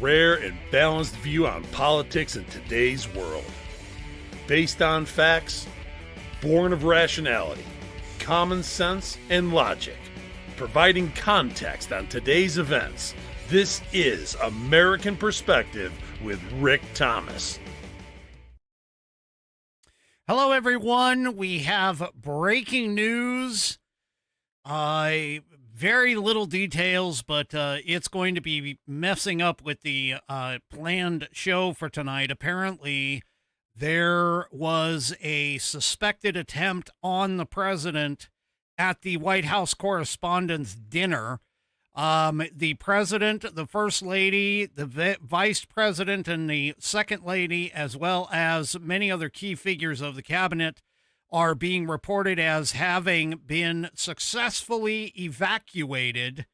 rare and balanced view on politics in today's world. Based on facts, born of rationality, common sense, and logic, providing context on today's events. This is American Perspective with Rick Thomas. Hello, everyone. We have breaking news. Very little details, but it's going to be messing up with the planned show for tonight. Apparently, there was a suspected attempt on the president at the White House Correspondents' Dinner. The president, the first lady, the vice president, and the second lady, as well as many other key figures of the cabinet, are being reported as having been successfully evacuated.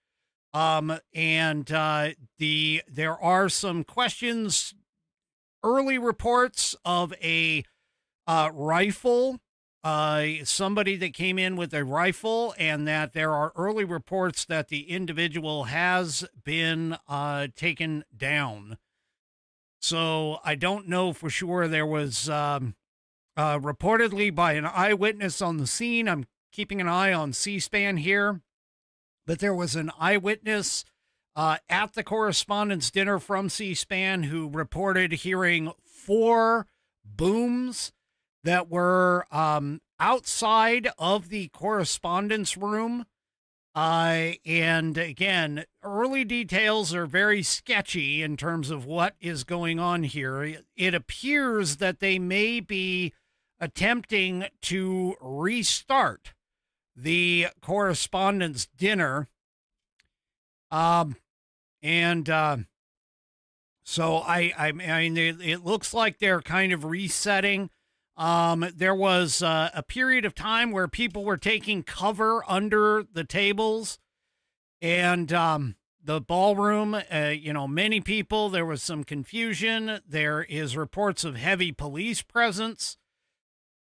There are some questions, early reports of a rifle, somebody that came in with a rifle, and that there are early reports that the individual has been taken down. So I don't know for sure. There was reportedly by an eyewitness on the scene. I'm keeping an eye on C-SPAN here, but there was an eyewitness at the Correspondents' Dinner from C-SPAN who reported hearing 4 booms that were outside of the correspondence room. And again, early details are very sketchy in terms of what is going on here. It appears that they may be attempting to restart the Correspondents' Dinner. So I mean, it looks like they're kind of resetting. There was a period of time where people were taking cover under the tables and the ballroom, many people, there was some confusion. There is reports of heavy police presence,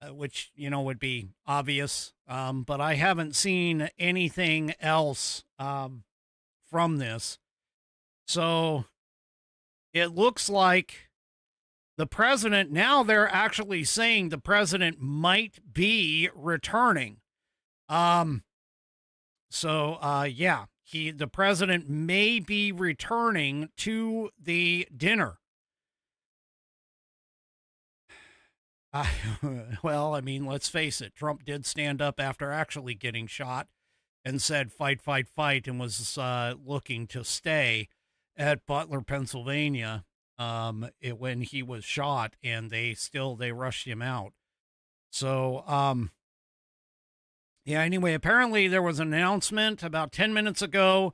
which, would be obvious. But I haven't seen anything else from this. So it looks like the president, now they're actually saying the president might be returning. The president may be returning to the dinner. Well, I mean, let's face it. Trump did stand up after actually getting shot and said, fight, fight, fight, and was looking to stay at Butler, Pennsylvania. When he was shot, and they rushed him out. So, anyway, apparently there was an announcement about 10 minutes ago.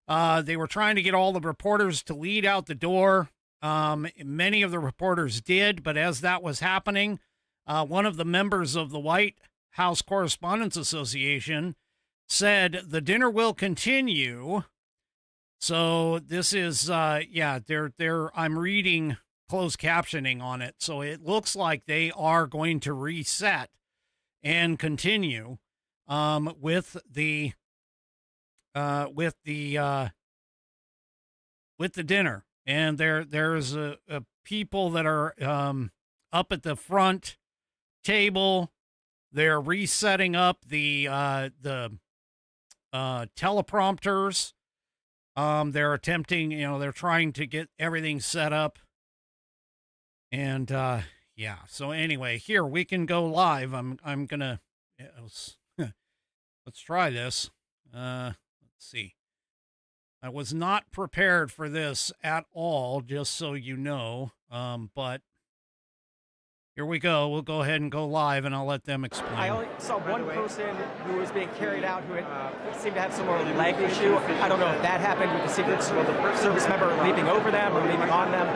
They were trying to get all the reporters to lead out the door. Many of the reporters did, but as that was happening, one of the members of the White House Correspondents Association said the dinner will continue. So this is, I'm reading closed captioning on it. So it looks like they are going to reset and continue with the dinner. And there's people that are up at the front table. They're resetting up the teleprompters. They're attempting, they're trying to get everything set up. And, so anyway, here we can go live. I'm gonna, let's try this. Let's see. I was not prepared for this at all, just so you know. But here we go. We'll go ahead and go live, and I'll let them explain. I only saw one person who was being carried out who seemed to have some more leg issue. I don't know if that happened with the Secret Service member leaping over them or leaping on them.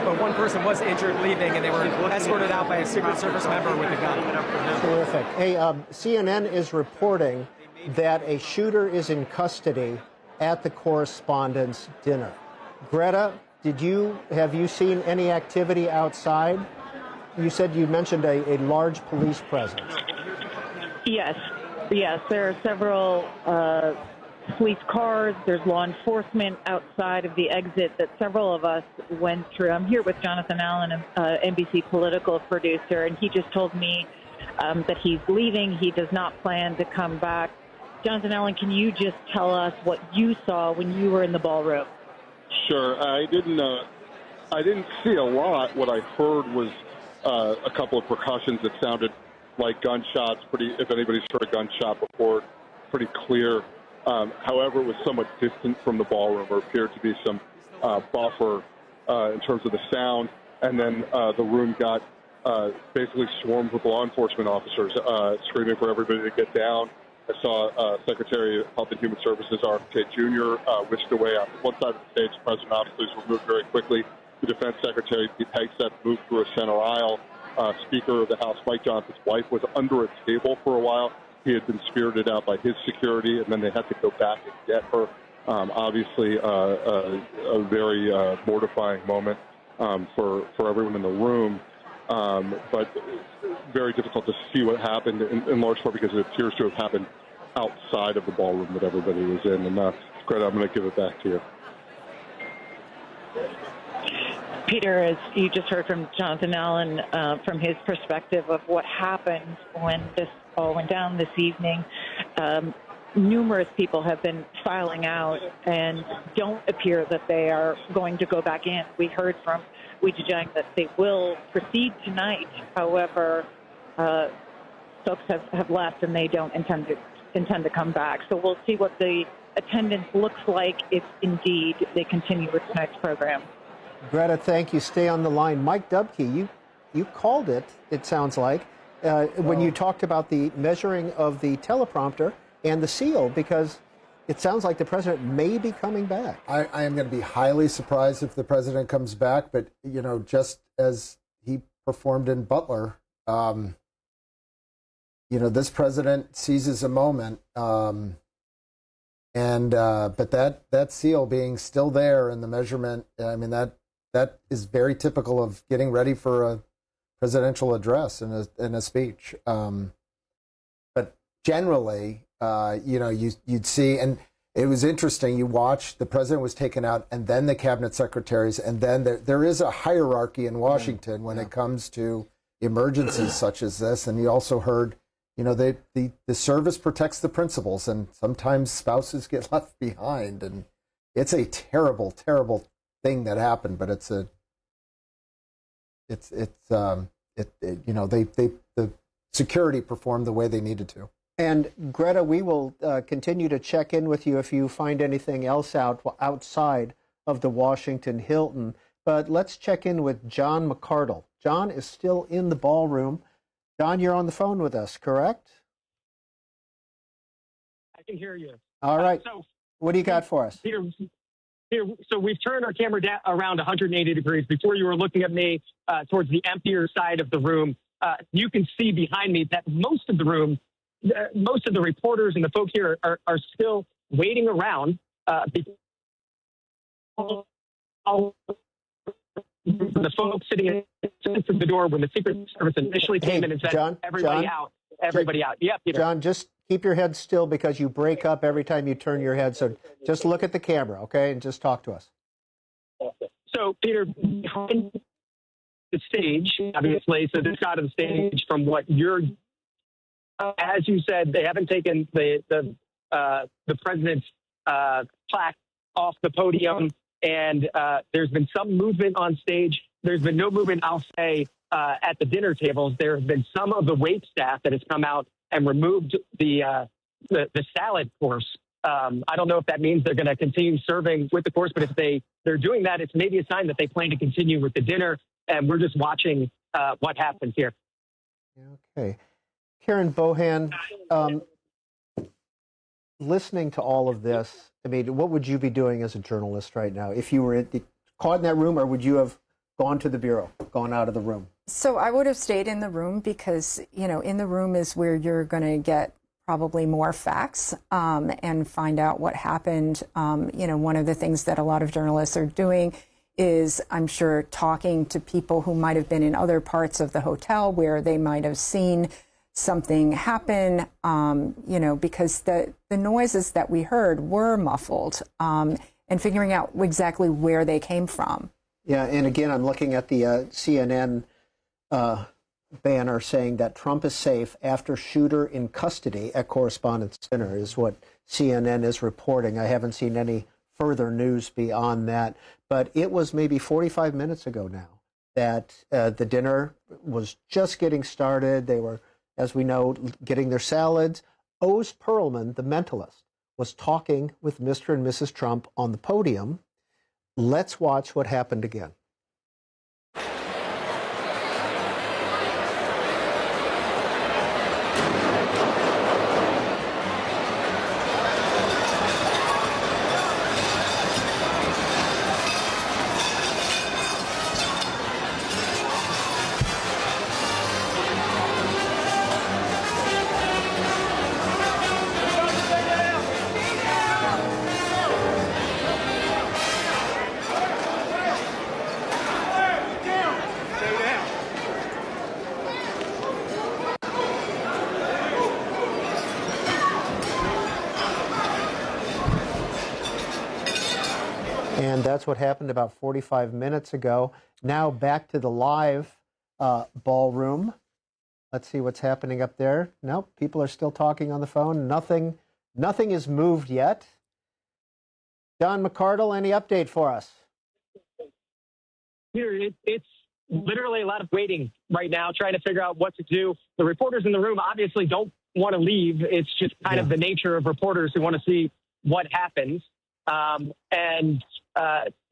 But one person was injured leaving, and they were escorted out by a Secret Service member with a gun. Terrific. Hey, CNN is reporting that a shooter is in custody at the Correspondents' Dinner. Greta, have you seen any activity outside? You said you mentioned a large police presence. Yes, there are several police cars. There's law enforcement outside of the exit that several of us went through. I'm here with Jonathan Allen, NBC political producer, and he just told me that he's leaving. He does not plan to come back. Jonathan Allen, can you just tell us what you saw when you were in the ballroom? Sure. I didn't see a lot. What I heard was a couple of percussions that sounded like gunshots. If anybody's heard a gunshot before, pretty clear. However, it was somewhat distant from the ballroom, or appeared to be some buffer in terms of the sound. And then the room got basically swarmed with law enforcement officers screaming for everybody to get down. I saw Secretary of Health and Human Services, RFK Jr., whisked away on one side of the stage. The president obviously was removed very quickly. The Defense Secretary, Pete Hegseth, moved through a center aisle. Speaker of the House, Mike Johnson's wife, was under a table for a while. He had been spirited out by his security, and then they had to go back and get her. Obviously, a very mortifying moment for everyone in the room. But very difficult to see what happened, in large part because it appears to have happened outside of the ballroom that everybody was in. And Greta, I'm going to give it back to you. Peter, as you just heard from Jonathan Allen, from his perspective of what happened when this all went down this evening, numerous people have been filing out and don't appear that they are going to go back in. We heard from Weijing that they will proceed tonight. However, folks have left and they don't intend to come back. So we'll see what the attendance looks like if indeed they continue with tonight's program. Greta, thank you. Stay on the line. Mike Dubke, you called it, it sounds like, when you talked about the measuring of the teleprompter and the seal, because it sounds like the president may be coming back. I am going to be highly surprised if the president comes back, but, you know, just as he performed in Butler, you know, this president seizes a moment, but that seal being still there and the measurement, I mean, that is very typical of getting ready for a presidential address and a speech. But generally, you know, you'd see, and it was interesting, you watch, the president was taken out, and then the cabinet secretaries, and then there is a hierarchy in Washington when it comes to emergencies such as this. And you also heard, you know, the service protects the principals, and sometimes spouses get left behind, and it's a terrible, terrible thing that happened. But you know, the security performed the way they needed to. And Greta, we will continue to check in with you if you find anything else outside of the Washington Hilton. But let's check in with John McCardle. John is still in the ballroom. John, you're on the phone with us, correct? I can hear you. All right. So, what do you got for us? Peter, so we've turned our camera around 180 degrees. Before you were looking at me towards the emptier side of the room. You can see behind me that most of the room, most of the reporters and the folk here are still waiting around. The folks sitting at the door when the Secret Service initially came in and said, everybody out. Yeah, Peter. John, just keep your head still because you break up every time you turn your head. So just look at the camera, okay, and just talk to us. So, Peter, behind the stage, obviously, so this side of the stage from what you're, as you said, they haven't taken the president's plaque off the podium, and there's been some movement on stage. There's been no movement, I'll say, at the dinner tables. There have been some of the wait staff that has come out and removed the salad course. I don't know if that means they're going to continue serving with the course, but if they're doing that, it's maybe a sign that they plan to continue with the dinner, and we're just watching what happens here. Okay. Karen Bohan, listening to all of this, I mean, what would you be doing as a journalist right now? If you were caught in that room, or would you have gone to the bureau, gone out of the room? So I would have stayed in the room because, you know, in the room is where you're going to get probably more facts and find out what happened. You know, one of the things that a lot of journalists are doing is, I'm sure, talking to people who might have been in other parts of the hotel where they might have seen something happen, because the noises that we heard were muffled, and figuring out exactly where they came from. Yeah, and again, I'm looking at the CNN banner saying that Trump is safe after shooter in custody at Correspondents' Dinner is what CNN is reporting. I haven't seen any further news beyond that, but it was maybe 45 minutes ago now that the dinner was just getting started. They were, as we know, getting their salads. Oz Perlman, the mentalist, was talking with Mr. and Mrs. Trump on the podium. Let's watch what happened again. And that's what happened about 45 minutes ago. Now back to the live ballroom. Let's see what's happening up there. Nope, people are still talking on the phone. Nothing is moved yet. John McCardle, any update for us? Here, it's literally a lot of waiting right now, trying to figure out what to do. The reporters in the room obviously don't want to leave. It's just kind of the nature of reporters who want to see what happens. And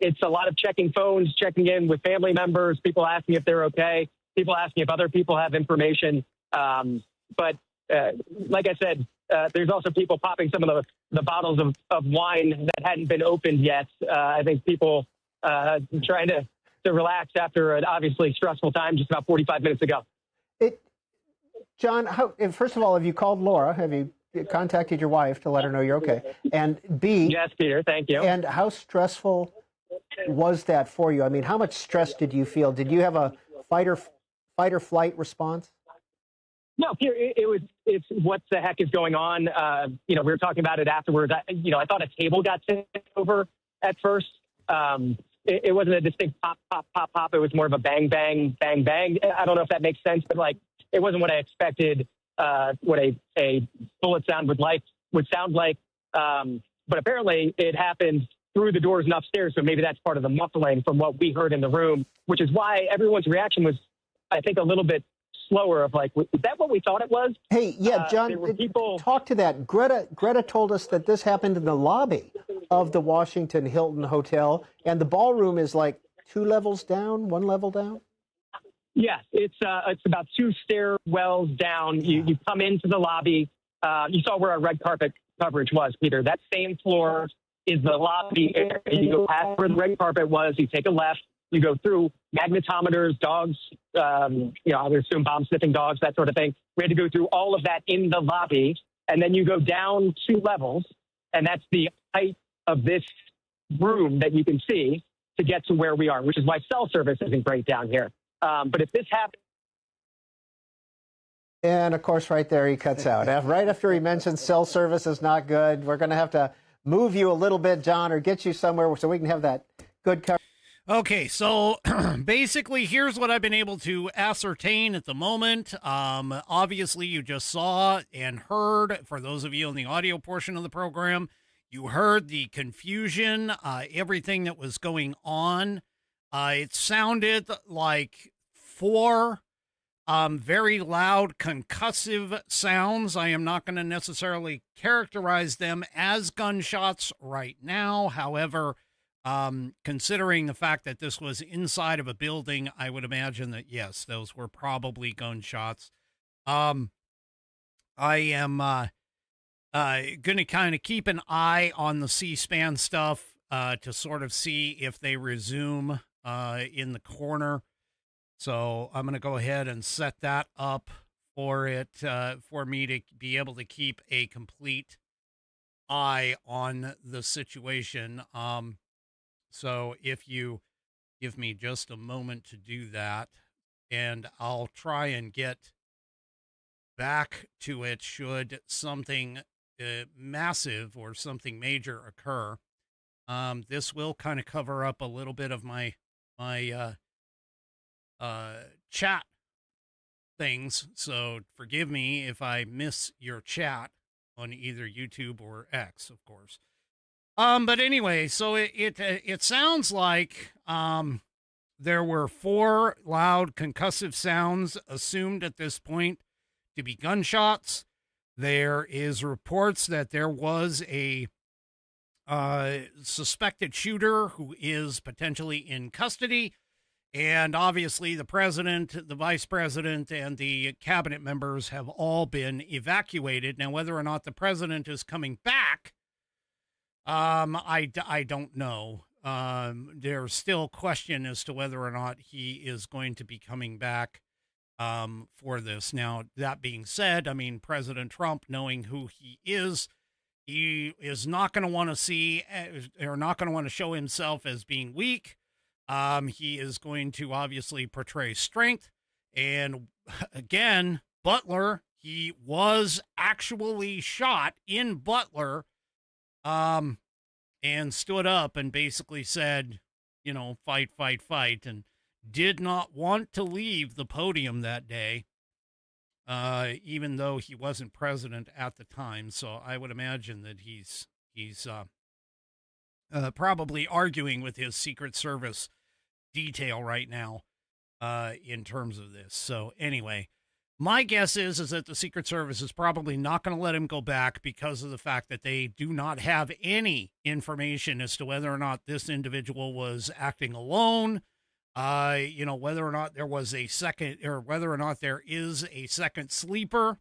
it's a lot of checking phones, checking in with family members, people asking if they're okay, people asking if other people have information. But like I said, there's also people popping some of the bottles of wine that hadn't been opened yet. I think people trying to relax after an obviously stressful time just about 45 minutes ago. John, first of all, have you called Laura? Have you contacted your wife to let her know you're okay? And B, yes, Peter, thank you. And how stressful was that for you? I mean, how much stress did you feel? Did you have a fight or flight response? No, Peter, it's what the heck is going on? We were talking about it afterwards. I thought a table got tipped over at first. It wasn't a distinct pop, pop, pop, pop. It was more of a bang, bang, bang, bang. I don't know if that makes sense, but it wasn't what I expected. What a bullet sound would sound like. But apparently it happened through the doors and upstairs. So maybe that's part of the muffling from what we heard in the room, which is why everyone's reaction was, I think, a little bit slower of is that what we thought it was? Hey, yeah, John, talk to that. Greta told us that this happened in the lobby of the Washington Hilton Hotel, and the ballroom is like 2 levels down, 1 level down. Yes, it's about 2 stairwells down. You come into the lobby. You saw where our red carpet coverage was, Peter. That same floor is the lobby area. You go past where the red carpet was. You take a left. You go through magnetometers, dogs, I would assume bomb-sniffing dogs, that sort of thing. We had to go through all of that in the lobby. And then you go down 2 levels, and that's the height of this room that you can see to get to where we are, which is why cell service isn't great down here. But if this happens... And, of course, right there he cuts out. Right after he mentions cell service is not good, we're going to have to move you a little bit, John, or get you somewhere so we can have that good coverage. Okay, so basically, here's what I've been able to ascertain at the moment. Obviously, you just saw and heard, for those of you in the audio portion of the program, you heard the confusion, everything that was going on. It sounded like 4 very loud concussive sounds. I am not going to necessarily characterize them as gunshots right now. However, considering the fact that this was inside of a building, I would imagine that, yes, those were probably gunshots. I am going to kind of keep an eye on the C-SPAN stuff to sort of see if they resume in the corner. So I'm going to go ahead and set that up for me to be able to keep a complete eye on the situation. So if you give me just a moment to do that, and I'll try and get back to it should something massive or something major occur. This will kind of cover up a little bit of my chat things, so forgive me if I miss your chat on either YouTube or X, of course. But anyway, so it sounds like there were 4 loud concussive sounds assumed at this point to be gunshots. There is reports that there was a suspected shooter who is potentially in custody. And obviously the president, the vice president, and the cabinet members have all been evacuated. Now, whether or not the president is coming back, I don't know. There's still question as to whether or not he is going to be coming back for this. Now, that being said, I mean, President Trump, knowing who he is not going to want to see, or not going to want to show himself as being weak. He is going to obviously portray strength. And again, Butler, he was actually shot in Butler, and stood up and basically said, you know, fight, fight, fight, and did not want to leave the podium that day, even though he wasn't president at the time. So I would imagine that he's probably arguing with his Secret Service detail right now in terms of this. So anyway, my guess is that the Secret Service is probably not going to let him go back because of the fact that they do not have any information as to whether or not this individual was acting alone, you know, whether or not there was a second, or whether or not there is a second sleeper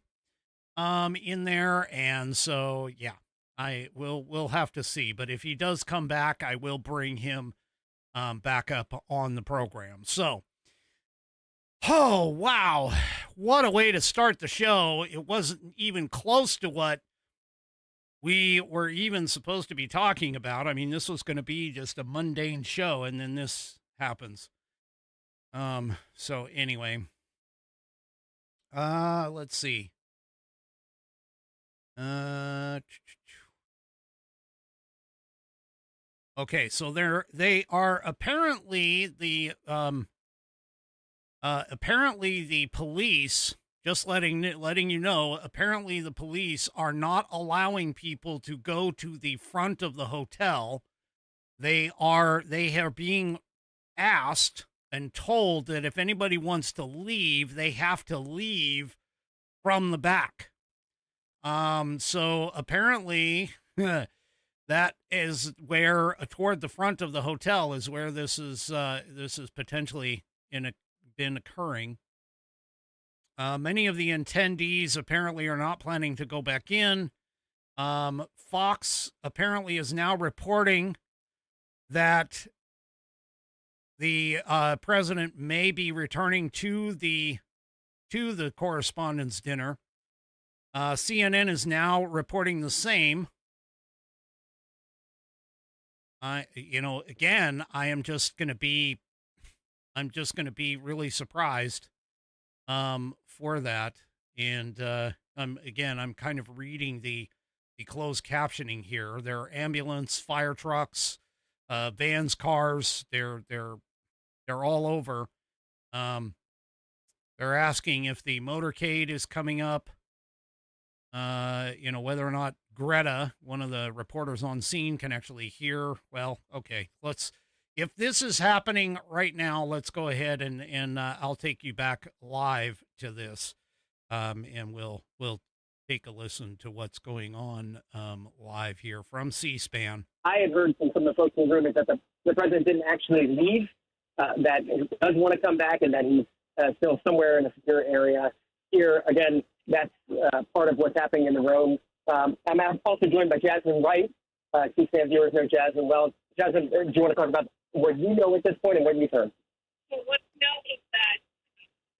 in there. And so, yeah, we'll have to see. But if he does come back, I will bring him back up on the program. So, oh, wow. What a way to start the show. It wasn't even close to what we were even supposed to be talking about. I mean, this was going to be just a mundane show, and then this happens. So anyway, let's see. Okay, so they are apparently the police, just letting you know, apparently the police are not allowing people to go to the front of the hotel. They are being asked and told that if anybody wants to leave, they have to leave from the back. So apparently that is where, toward the front of the hotel is where this is potentially been occurring. Many of the attendees apparently are not planning to go back in. Fox apparently is now reporting that the president may be returning to the correspondence dinner. CNN is now reporting the same. Again, I'm just going to be really surprised for that. And I'm kind of reading the closed captioning here. There are ambulance, fire trucks, vans, cars. They're all over. They're asking if the motorcade is coming up. Whether or not Greta, one of the reporters on scene, can actually hear. Well, okay, if this is happening right now, let's go ahead and I'll take you back live to this. And we'll take a listen to what's going on live here from C-SPAN. I had heard from some of the folks in the room is that the president didn't actually leave, that he does want to come back, and that he's still somewhere in a secure area. Here, again, that's part of what's happening in the room. I'm also joined by Jasmine Wright. C-SPAN viewers know Jasmine well. Jasmine, do you want to talk about what you know at this point and what you've heard? So what we know is that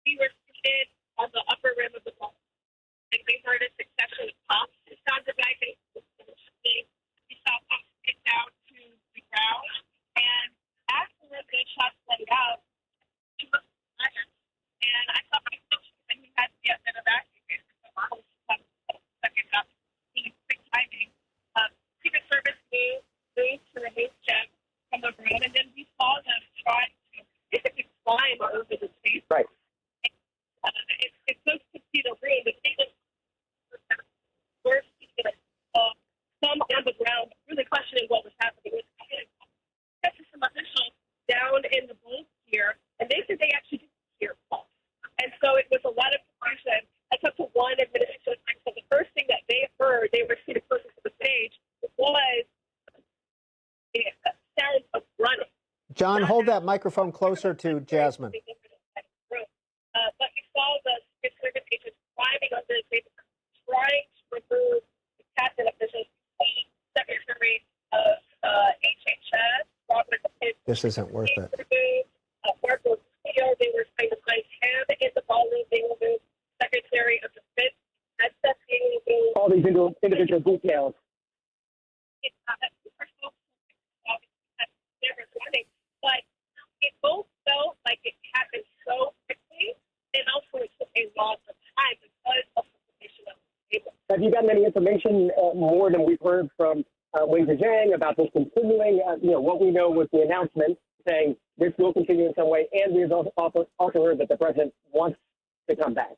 we were seated on the upper rim of the ball, and we heard a succession of pops. It sounded like we saw pops get down to the ground, and after the shots played out, he was fired. And I saw my coach, and he had to get evacuated. So in the both here, and they said they actually didn't hear pulse. And so it was a lot of confusion. I talked to one administration. So the first thing that they heard, they were seated closest to the stage, was the sound of running. John, hold that microphone closer to Jasmine. But you saw the Secret Service agents climbing under the table, trying to remove the cabinet officials. Secretary of HHS, Robert. This isn't worth it. Marco Castillo, they were trying to find him in the ballroom. They removed Secretary of Defense. All these individual details. But it both felt like it happened so quickly, and also it took a lot of time because of the position of the table. Have you gotten any information more than we've heard from Wei Zhejiang about this continuing? What we know was the announcement saying this will continue in some way, and we've also heard that the president wants to come back.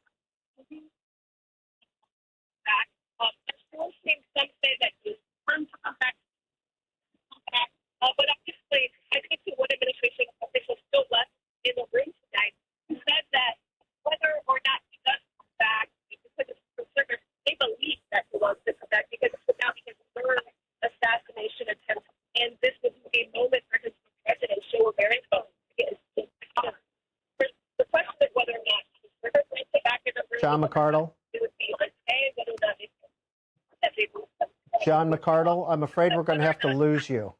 There's still seems some say that he's trying to come back. But obviously, I think the one administration official still left in the room tonight who said that whether or not he does come back, because it's conservative, they believe that he wants to come back because it's about his third assassination attempt, and this would be a moment for his president show a very the question is whether or not he's going to back in the room. John McCardle. It would be okay, whether or not John McCardle, I'm afraid we're going to have to lose you.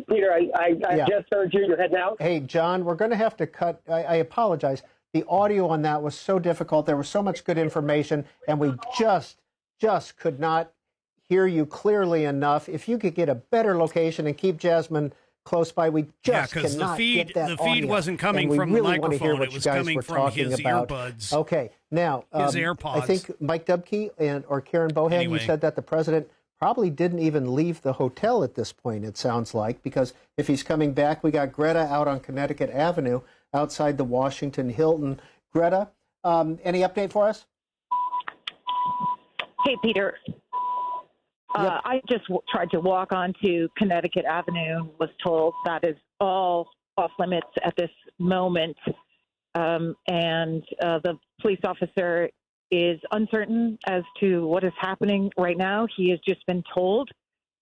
Peter, I just heard you. You're heading out. Hey, John, we're going to have to cut. I apologize. The audio on that was so difficult. There was so much good information, and we just could not hear you clearly enough. If you could get a better location and keep Jasmine close by, we just cannot get that the feed audio. wasn't coming and from we the really want to hear microphone. what It you was guys coming were from talking his about. earbuds. Okay, now His I AirPods. think Mike Dubke or Karen Bohan, Anyway. you said that the president probably didn't even leave the hotel at this point, it sounds like, because if he's coming back, we got Greta out on Connecticut Avenue outside the Washington Hilton. Greta, any update for us? Hey, Peter. I just tried to walk onto Connecticut Avenue, was told that is all off limits at this moment. And the police officer is uncertain as to what is happening right now. He has just been told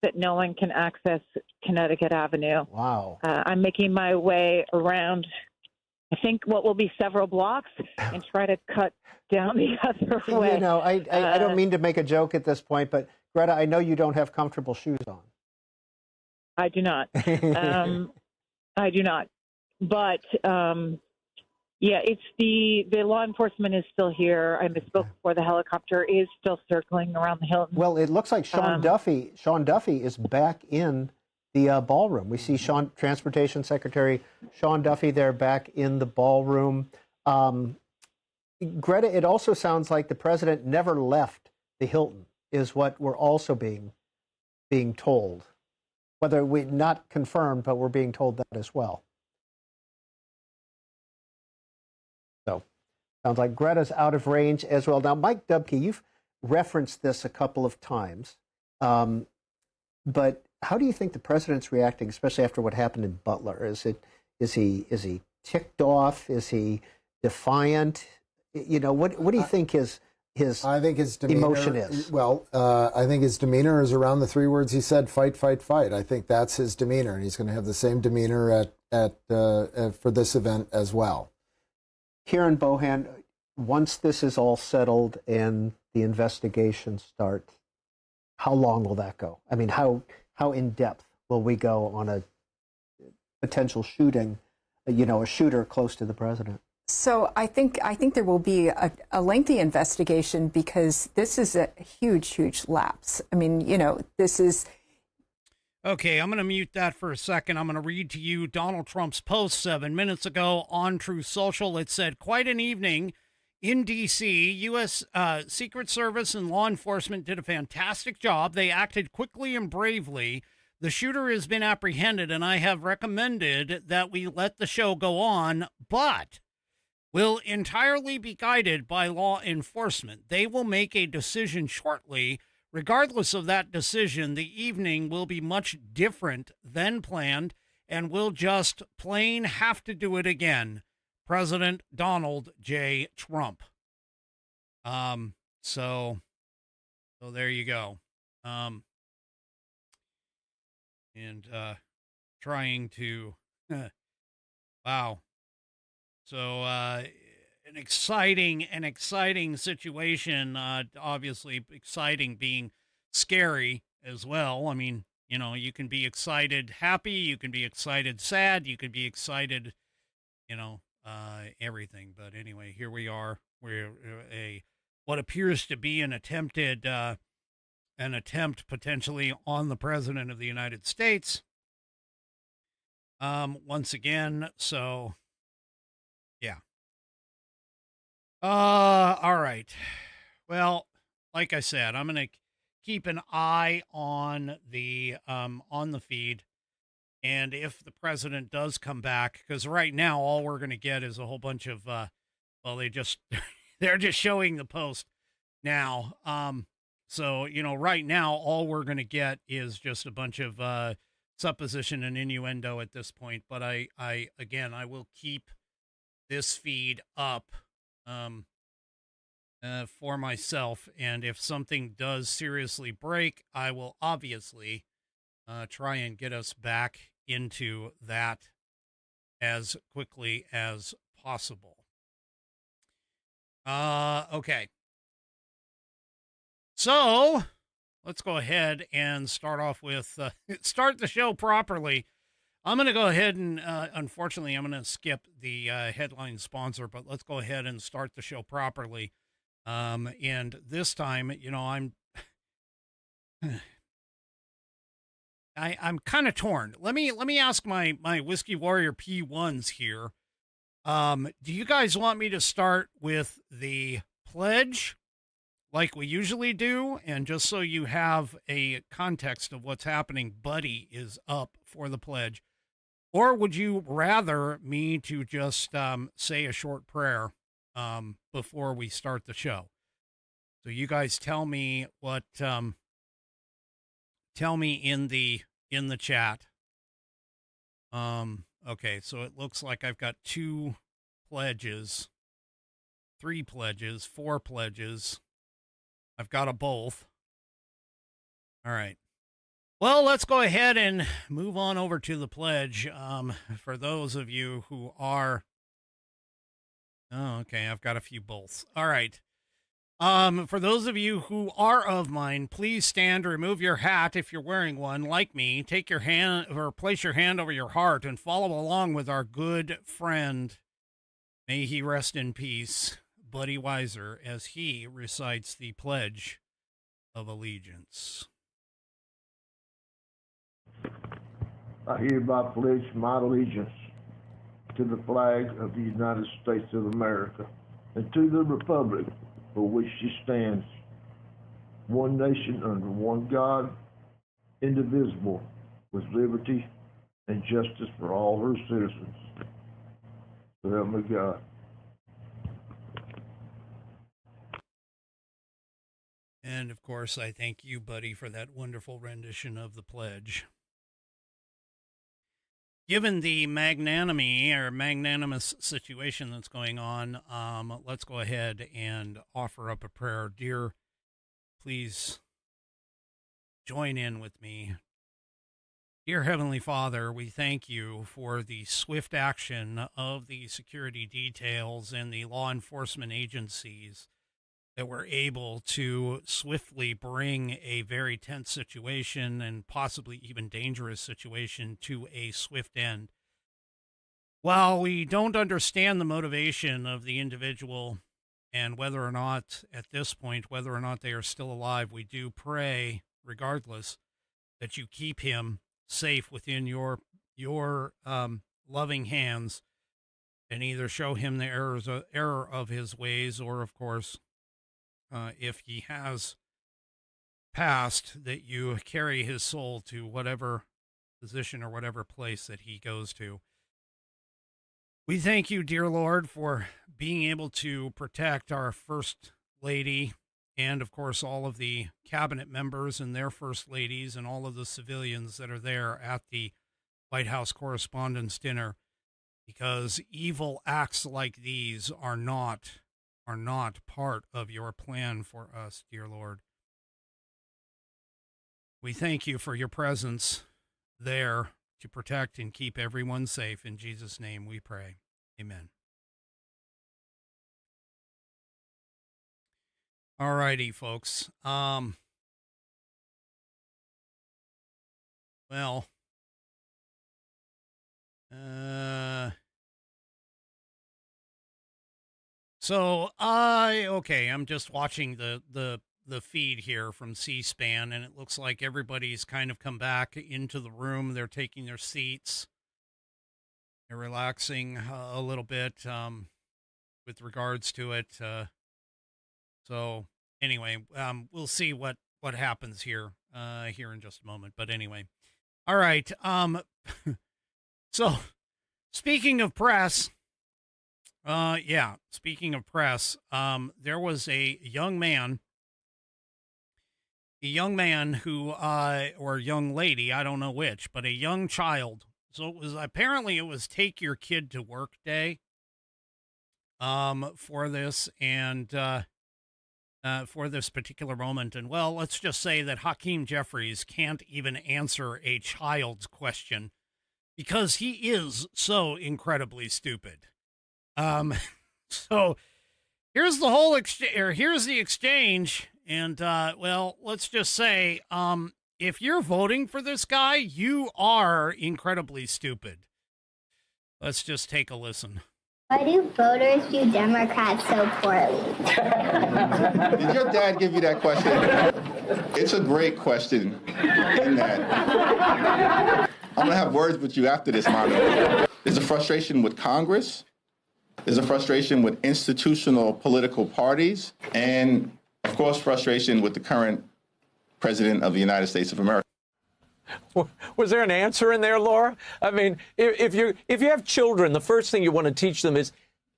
that no one can access Connecticut Avenue. Wow. I'm making my way around, I think, what will be several blocks and try to cut down the other way. You know, I don't mean to make a joke at this point, but Greta, I know you don't have comfortable shoes on. I do not. I do not. But, yeah, it's the law enforcement is still here. I misspoke before. The helicopter is still circling around the Hilton. Well, it looks like Sean Duffy is back in the ballroom. We see Transportation Secretary Sean Duffy there back in the ballroom. Greta, it also sounds like the president never left the Hilton, is what we're also being told. Whether we not confirmed, but we're being told that as well. So, sounds like Greta's out of range as well. Now, Mike Dubke, you've referenced this a couple of times, but how do you think the president's reacting, especially after what happened in Butler? Is he ticked off? Is he defiant? You know, what do you think his I think his demeanor, emotion is? Well, I think his demeanor is around the three words he said: fight, fight, fight. I think that's his demeanor, and he's going to have the same demeanor for this event as well. Karen Bohan, once this is all settled and the investigation starts, how long will that go? I mean, how in depth will we go on a potential shooting? A shooter close to the president. So I think there will be a lengthy investigation because this is a huge lapse. I mean, this is. Okay, I'm going to mute that for a second. I'm going to read to you Donald Trump's post 7 minutes ago on Truth Social. It said, "Quite an evening in D.C. U.S. Secret Service and law enforcement did a fantastic job. They acted quickly and bravely. The shooter has been apprehended, and I have recommended that we let the show go on, but will entirely be guided by law enforcement. They will make a decision shortly regardless of that decision, the evening will be much different than planned, and we'll just plain have to do it again. President Donald J. Trump. So there you go. Trying to, wow. So, an exciting situation, obviously exciting being scary as well. I mean, you know, you can be excited, happy, you can be excited, sad, you can be excited, you know, everything. But anyway, here we are. We're what appears to be an attempt potentially on the president of the United States. Once again. So yeah. All right. Well, like I said, I'm going to keep an eye on the feed. And if the president does come back, because right now all we're going to get is a whole bunch of, they're just showing the post now. So, you know, right now all we're going to get is just a bunch of supposition and innuendo at this point. But I will keep this feed up for myself, and if something does seriously break, I will obviously try and get us back into that as quickly as possible. Okay. So let's go ahead and start off with start the show properly. I'm going to go ahead and, unfortunately, I'm going to skip the headline sponsor, but let's go ahead and start the show properly. And this time, you know, I'm kind of torn. Let me ask my Whiskey Warrior P1s here. Do you guys want me to start with the pledge like we usually do? And just so you have a context of what's happening, Buddy is up for the pledge. Or would you rather me to just say a short prayer before we start the show? So you guys tell me what tell me in the chat. Okay, so it looks like I've got 2 pledges, 3 pledges, 4 pledges. I've got a both. All right. Well, let's go ahead and move on over to the pledge. For those of you who are, okay, I've got a few boths. All right. For those of you who are of mine, please stand, remove your hat if you're wearing one, like me. Take your hand or place your hand over your heart and follow along with our good friend. May he rest in peace, Buddy Weiser, as he recites the Pledge of Allegiance. I hereby pledge my allegiance to the flag of the United States of America and to the republic for which she stands, one nation under one God, indivisible, with liberty and justice for all her citizens. So help me God. And, of course, I thank you, Buddy, for that wonderful rendition of the pledge. Given the magnanimous situation that's going on, let's go ahead and offer up a prayer. Dear, please join in with me. Dear Heavenly Father, we thank you for the swift action of the security details and the law enforcement agencies that were able to swiftly bring a very tense situation and possibly even dangerous situation to a swift end. While we don't understand the motivation of the individual and whether or not, at this point, whether or not they are still alive, we do pray, regardless, that you keep him safe within your loving hands and either show him the error of his ways or, of course, if he has passed, that you carry his soul to whatever position or whatever place that he goes to. We thank you, dear Lord, for being able to protect our First Lady and of course all of the cabinet members and their first ladies and all of the civilians that are there at the White House Correspondents' Dinner, because evil acts like these are not part of your plan for us, dear Lord. We thank you for your presence there to protect and keep everyone safe. In Jesus' name we pray. Amen. All righty, folks. I'm just watching the feed here from C-SPAN, and it looks like everybody's kind of come back into the room. They're taking their seats. They're relaxing a little bit with regards to it. So anyway, we'll see what happens here in just a moment. But anyway, all right. So speaking of press, there was a young man who, or young lady, I don't know which, but a young child. So it was Take Your Kid to Work Day, for this, and, for this particular moment. And well, let's just say that Hakeem Jeffries can't even answer a child's question because he is so incredibly stupid. So here's the whole here's the exchange. And, let's just say, if you're voting for this guy, you are incredibly stupid. Let's just take a listen. Why do voters view Democrats so poorly? Did your dad give you that question? It's a great question. In that, I'm going to have words with you after this, Mono. There's a frustration with Congress. There's a frustration with institutional political parties. And, of course, frustration with the current president of the United States of America. Was there an answer in there, Laura? I mean, if you have children, the first thing you want to teach them is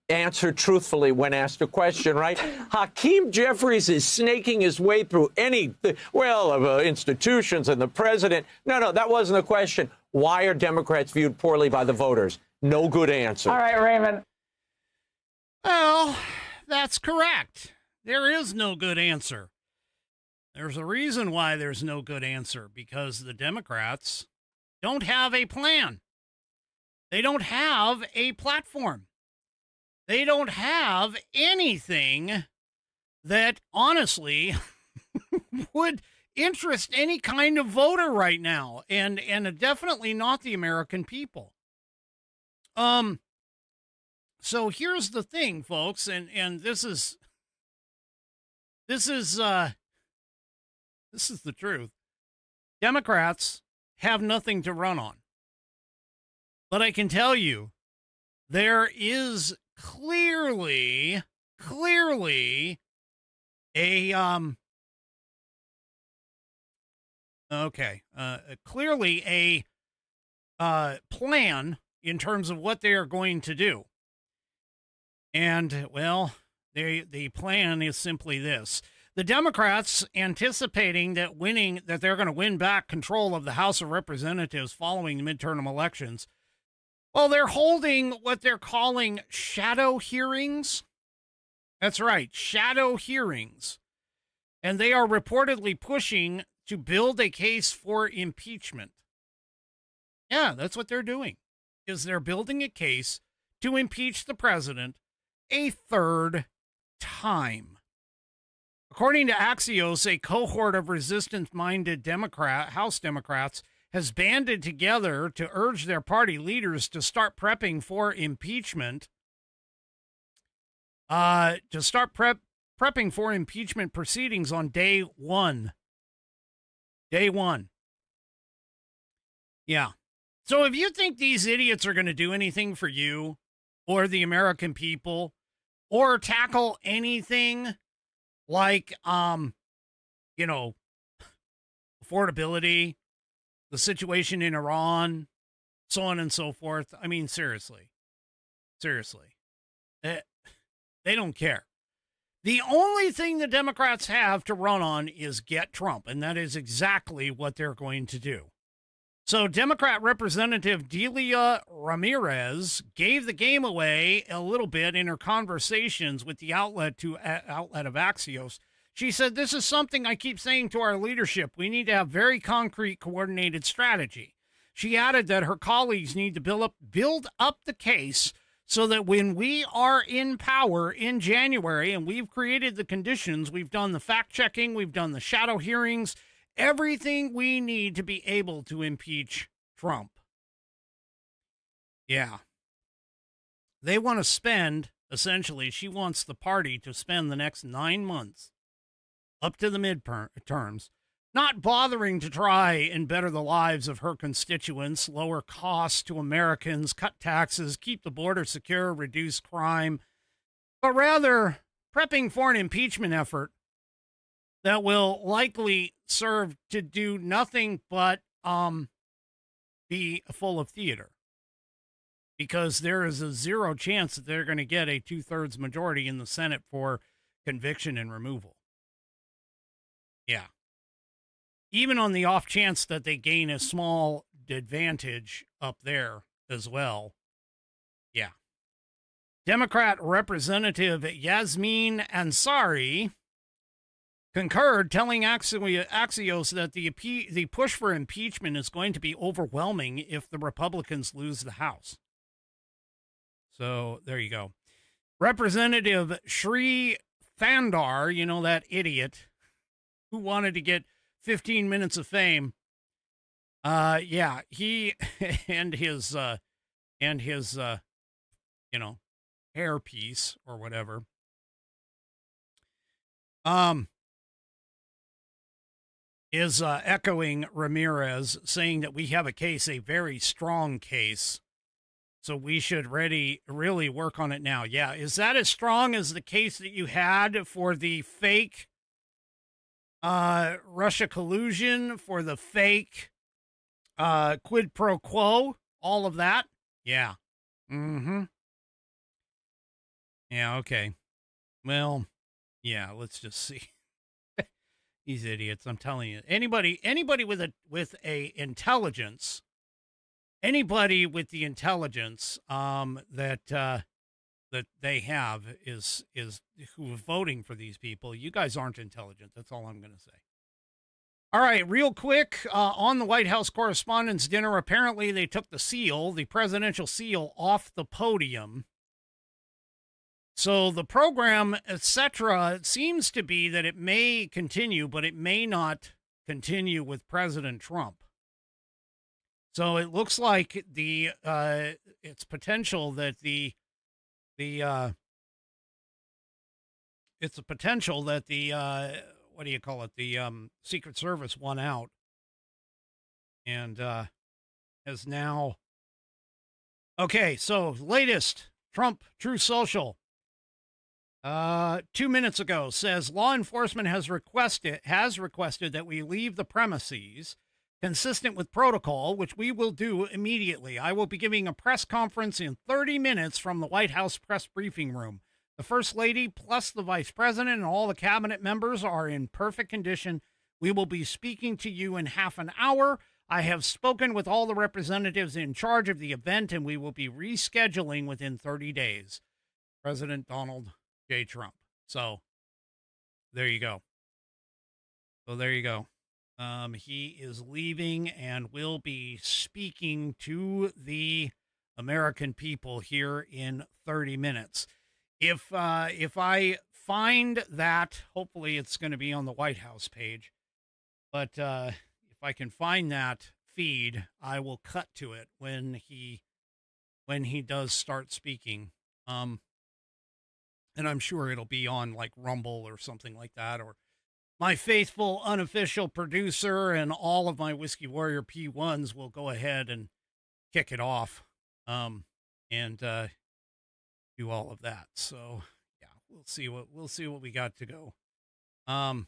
answer truthfully when asked a question, right? Hakeem Jeffries is snaking his way through institutions and the president. No, that wasn't a question. Why are Democrats viewed poorly by the voters? No good answer. All right, Raymond. Well, that's correct. There is no good answer. There's a reason why there's no good answer, because the Democrats don't have a plan. They don't have a platform. They don't have anything that honestly would interest any kind of voter right now, and definitely not the American people. So here's the thing, folks, and this is the truth. Democrats have nothing to run on. But I can tell you, there is clearly a plan in terms of what they are going to do. And, well, the plan is simply this. The Democrats, anticipating that they're going to win back control of the House of Representatives following the midterm elections, well, they're holding what they're calling shadow hearings. That's right, shadow hearings. And they are reportedly pushing to build a case for impeachment. Yeah, that's what they're doing, is they're building a case to impeach the president a third time. According to Axios, a cohort of resistance-minded House Democrats has banded together to urge their party leaders to start prepping for impeachment, prepping for impeachment proceedings on day one. Day one. Yeah. So if you think these idiots are going to do anything for you or the American people or tackle anything like, affordability, the situation in Iran, so on and so forth. I mean, seriously, they don't care, The only thing the Democrats have to run on is get Trump, and that is exactly what they're going to do. So Democrat Representative Delia Ramirez gave the game away a little bit in her conversations with the outlet of Axios. She said, "This is something I keep saying to our leadership. We need to have very concrete, coordinated strategy." She added that her colleagues need to build up the case so that when we are in power in January and we've created the conditions, we've done the fact checking, we've done the shadow hearings, everything we need to be able to impeach Trump. Yeah. They want to spend, essentially, she wants the party to spend the next 9 months up to the midterms, not bothering to try and better the lives of her constituents, lower costs to Americans, cut taxes, keep the border secure, reduce crime, but rather prepping for an impeachment effort that will likely serve to do nothing but be full of theater. Because there is a zero chance that they're going to get a 2/3 majority in the Senate for conviction and removal. Yeah. Even on the off chance that they gain a small advantage up there as well. Yeah. Democrat Representative Yasmin Ansari concurred, telling Axios that the push for impeachment is going to be overwhelming if the Republicans lose the House. So there you go. Representative Shri Thandar, you know, that idiot who wanted to get 15 minutes of fame. Yeah, he and his hairpiece or whatever. Is echoing Ramirez, saying that we have a case, a very strong case, so we should really work on it now. Yeah, is that as strong as the case that you had for the fake Russia collusion, for the fake quid pro quo, all of that? Yeah. Mm-hmm. Yeah, okay. Well, yeah, let's just see. These idiots, I'm telling you. Anybody with a intelligence, anybody with the intelligence that they have is who is voting for these people. You guys aren't intelligent. That's all I'm going to say. All right, real quick, on the White House Correspondents' Dinner, apparently they took the presidential seal, off the podium. So the program, etc., it seems to be that it may continue, but it may not continue with President Trump. So it looks like it's potential that the what do you call it? The Secret Service won out and has now. Okay, so latest Trump Truth Social. 2 minutes ago says law enforcement has requested that we leave the premises consistent with protocol, which we will do immediately. I will be giving a press conference in 30 minutes from the White House press briefing room. The First Lady plus the Vice President and all the cabinet members are in perfect condition. We will be speaking to you in half an hour. I have spoken with all the representatives in charge of the event, and we will be rescheduling within 30 days. President Donald J. Trump. So there you go. He is leaving and will be speaking to the American people here in 30 minutes. If I find that, hopefully it's going to be on the White House page, but if I can find that feed, I will cut to it when he does start speaking. And I'm sure it'll be on like Rumble or something like that, or my faithful unofficial producer and all of my Whiskey Warrior P1s will go ahead and kick it off, and do all of that. So yeah, we'll see what we got to go. But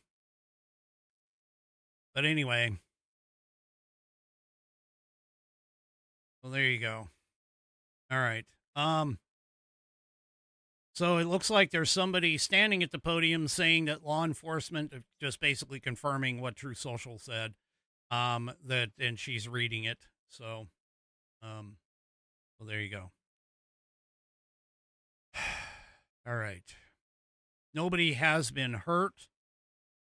anyway, well, there you go. All right. So it looks like there's somebody standing at the podium saying that law enforcement, just basically confirming what True Social said, and she's reading it. So, well, there you go. All right. Nobody has been hurt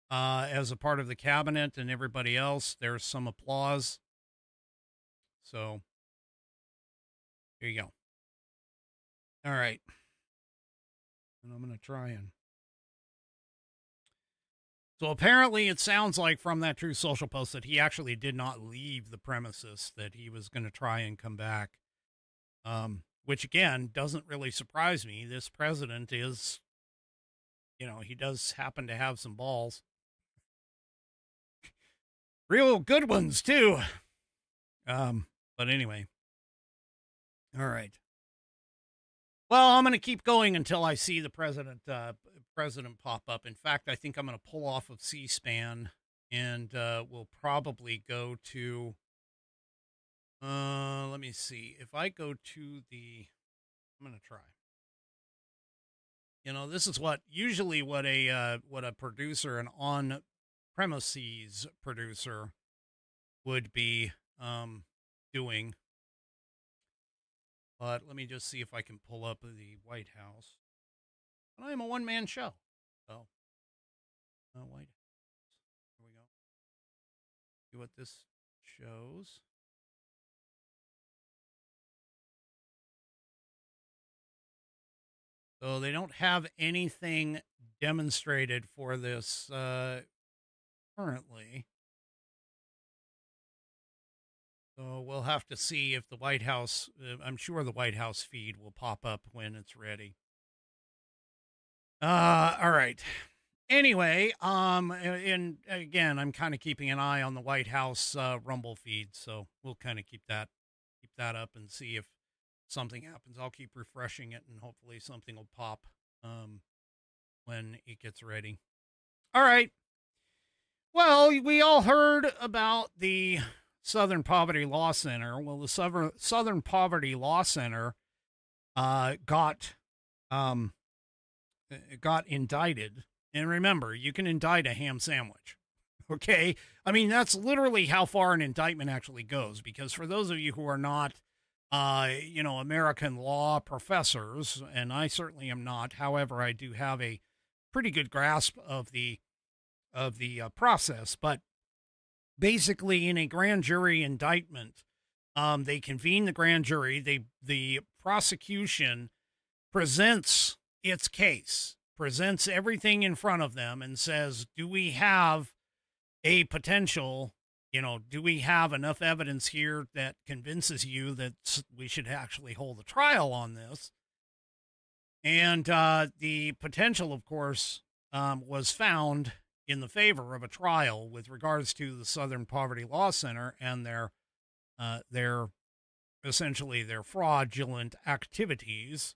as a part of the cabinet and everybody else. There's some applause. So, here you go. All right. And I'm going to try and. So apparently it sounds like from that True Social post that he actually did not leave the premises, that he was going to try and come back. Which again, doesn't really surprise me. This president is, he does happen to have some balls. Real good ones too. But anyway. All right. Well, I'm going to keep going until I see the president pop up. In fact, I think I'm going to pull off of C-SPAN and we'll probably go to, let me see. If I go to I'm going to try. This is usually what a producer, an on-premises producer would be doing. But let me just see if I can pull up the White House. And I'm a one-man show. So, White House. Here we go. See what this shows. So they don't have anything demonstrated for this currently. So we'll have to see if the White House, I'm sure the White House feed will pop up when it's ready. All right. Anyway, and again, I'm kind of keeping an eye on the White House Rumble feed, so we'll kind of keep that up and see if something happens. I'll keep refreshing it, and hopefully something will pop when it gets ready. All right. Well, we all heard about the Southern Poverty Law Center. Well, the Southern Poverty Law Center got indicted. And remember, you can indict a ham sandwich. Okay? I mean, that's literally how far an indictment actually goes. Because for those of you who are not, American law professors, and I certainly am not. However, I do have a pretty good grasp of the process. But basically, in a grand jury indictment, they convene the grand jury. The prosecution presents its case, presents everything in front of them, and says, do we have a potential, do we have enough evidence here that convinces you that we should actually hold a trial on this? And the potential, of course, was found in the favor of a trial with regards to the Southern Poverty Law Center and their essentially their fraudulent activities,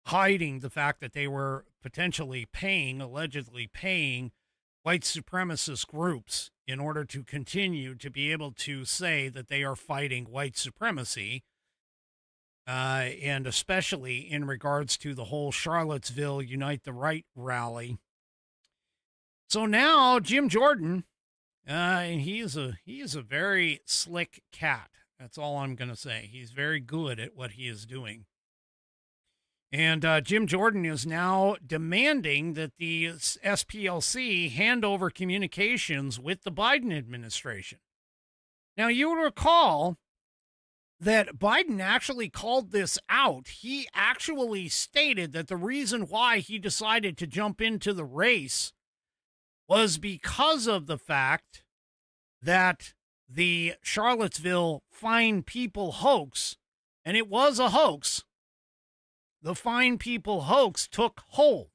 hiding the fact that they were allegedly paying white supremacist groups in order to continue to be able to say that they are fighting white supremacy, and especially in regards to the whole Charlottesville Unite the Right rally. So now Jim Jordan, he is a very slick cat. That's all I'm going to say. He's very good at what he is doing. And Jim Jordan is now demanding that the SPLC hand over communications with the Biden administration. Now, you will recall that Biden actually called this out. He actually stated that the reason why he decided to jump into the race was because of the fact that the Charlottesville Fine People hoax, and it was a hoax, the Fine People hoax took hold.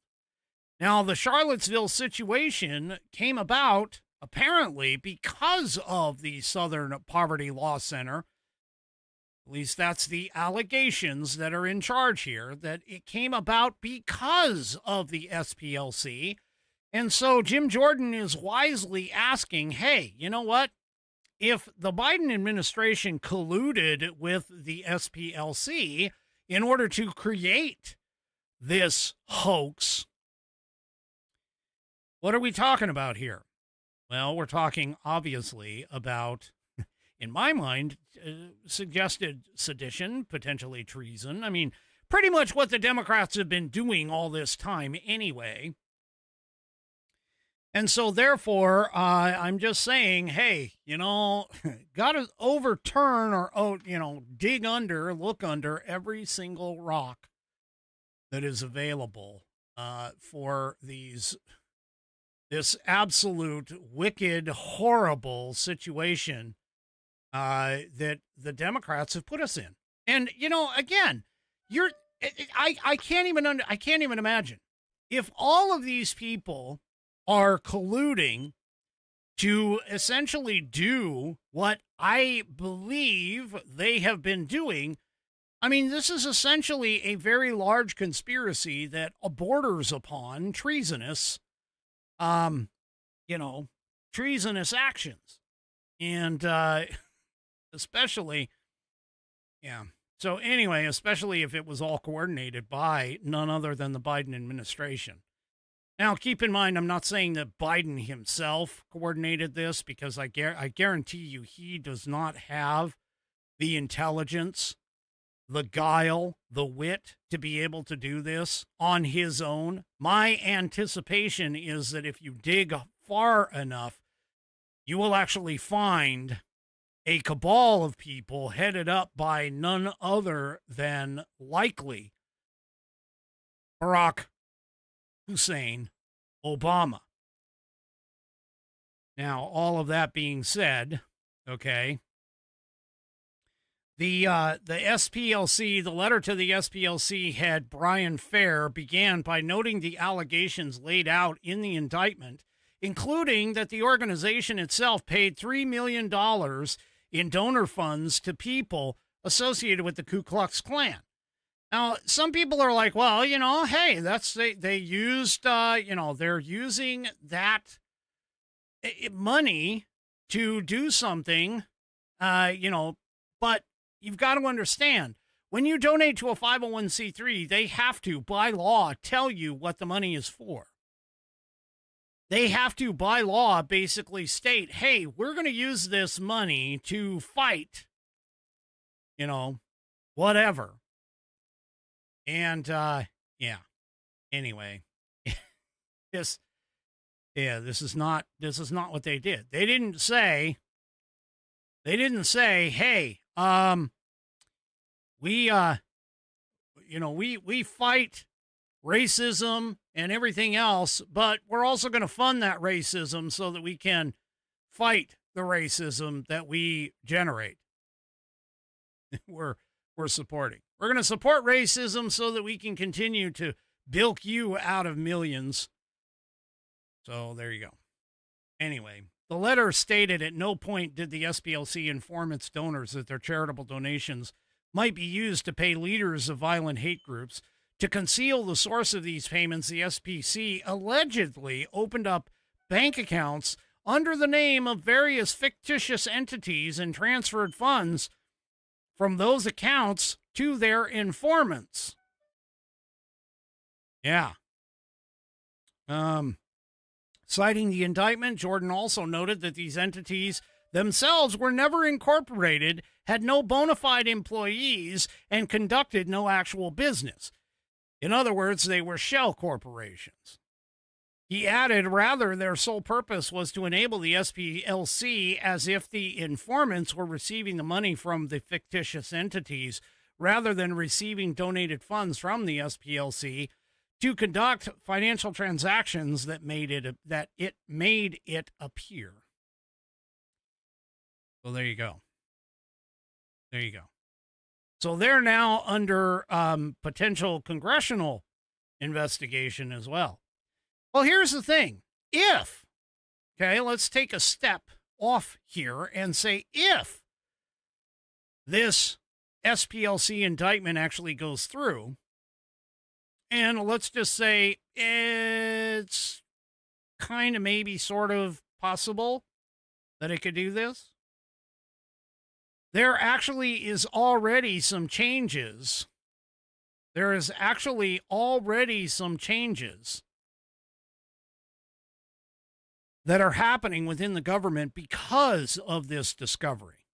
Now, the Charlottesville situation came about apparently because of the Southern Poverty Law Center. At least that's the allegations that are in charge here, that it came about because of the SPLC. And so Jim Jordan is wisely asking, hey, you know what? If the Biden administration colluded with the SPLC in order to create this hoax. What are we talking about here? Well, we're talking obviously about, in my mind, suggested sedition, potentially treason. I mean, pretty much what the Democrats have been doing all this time anyway. And so, therefore, I'm just saying, hey, got to overturn or, dig under, look under every single rock that is available for this absolute wicked, horrible situation that the Democrats have put us in. And, again, I can't even imagine if all of these people are colluding to essentially do what I believe they have been doing. I mean, this is essentially a very large conspiracy that borders upon treasonous, treasonous actions. And especially, yeah. So anyway, especially if it was all coordinated by none other than the Biden administration. Now, keep in mind, I'm not saying that Biden himself coordinated this, because I guarantee you he does not have the intelligence, the guile, the wit to be able to do this on his own. My anticipation is that if you dig far enough, you will actually find a cabal of people headed up by none other than likely Barack Hussein Obama. Now, all of that being said, okay, the SPLC, the letter to the SPLC head, Brian Fair, began by noting the allegations laid out in the indictment, including that the organization itself paid $3 million in donor funds to people associated with the Ku Klux Klan. Now, some people are like, well, hey, they used, they're using that money to do something, but you've got to understand, when you donate to a 501c3, they have to, by law, tell you what the money is for. They have to, by law, basically state, hey, we're going to use this money to fight, whatever. And, anyway, this is not what they did. They didn't say, hey, we fight racism and everything else, but we're also going to fund that racism so that we can fight the racism that we generate. We're supporting. We're going to support racism so that we can continue to bilk you out of millions. So there you go. Anyway, the letter stated at no point did the SPLC inform its donors that their charitable donations might be used to pay leaders of violent hate groups. To conceal the source of these payments, the SPC allegedly opened up bank accounts under the name of various fictitious entities and transferred funds from those accounts to their informants. Yeah. Citing the indictment, Jordan also noted that these entities themselves were never incorporated, had no bona fide employees, and conducted no actual business. In other words, they were shell corporations. He added, rather, their sole purpose was to enable the SPLC, as if the informants were receiving the money from the fictitious entities, rather than receiving donated funds from the SPLC, to conduct financial transactions that made it appear. So there you go. There you go. So they're now under potential congressional investigation as well. Well, here's the thing. Let's take a step off here and say if this SPLC indictment actually goes through, and let's just say it's kind of maybe sort of possible that it could do this, there actually is already some changes there is actually already some changes that are happening within the government because of this discovery.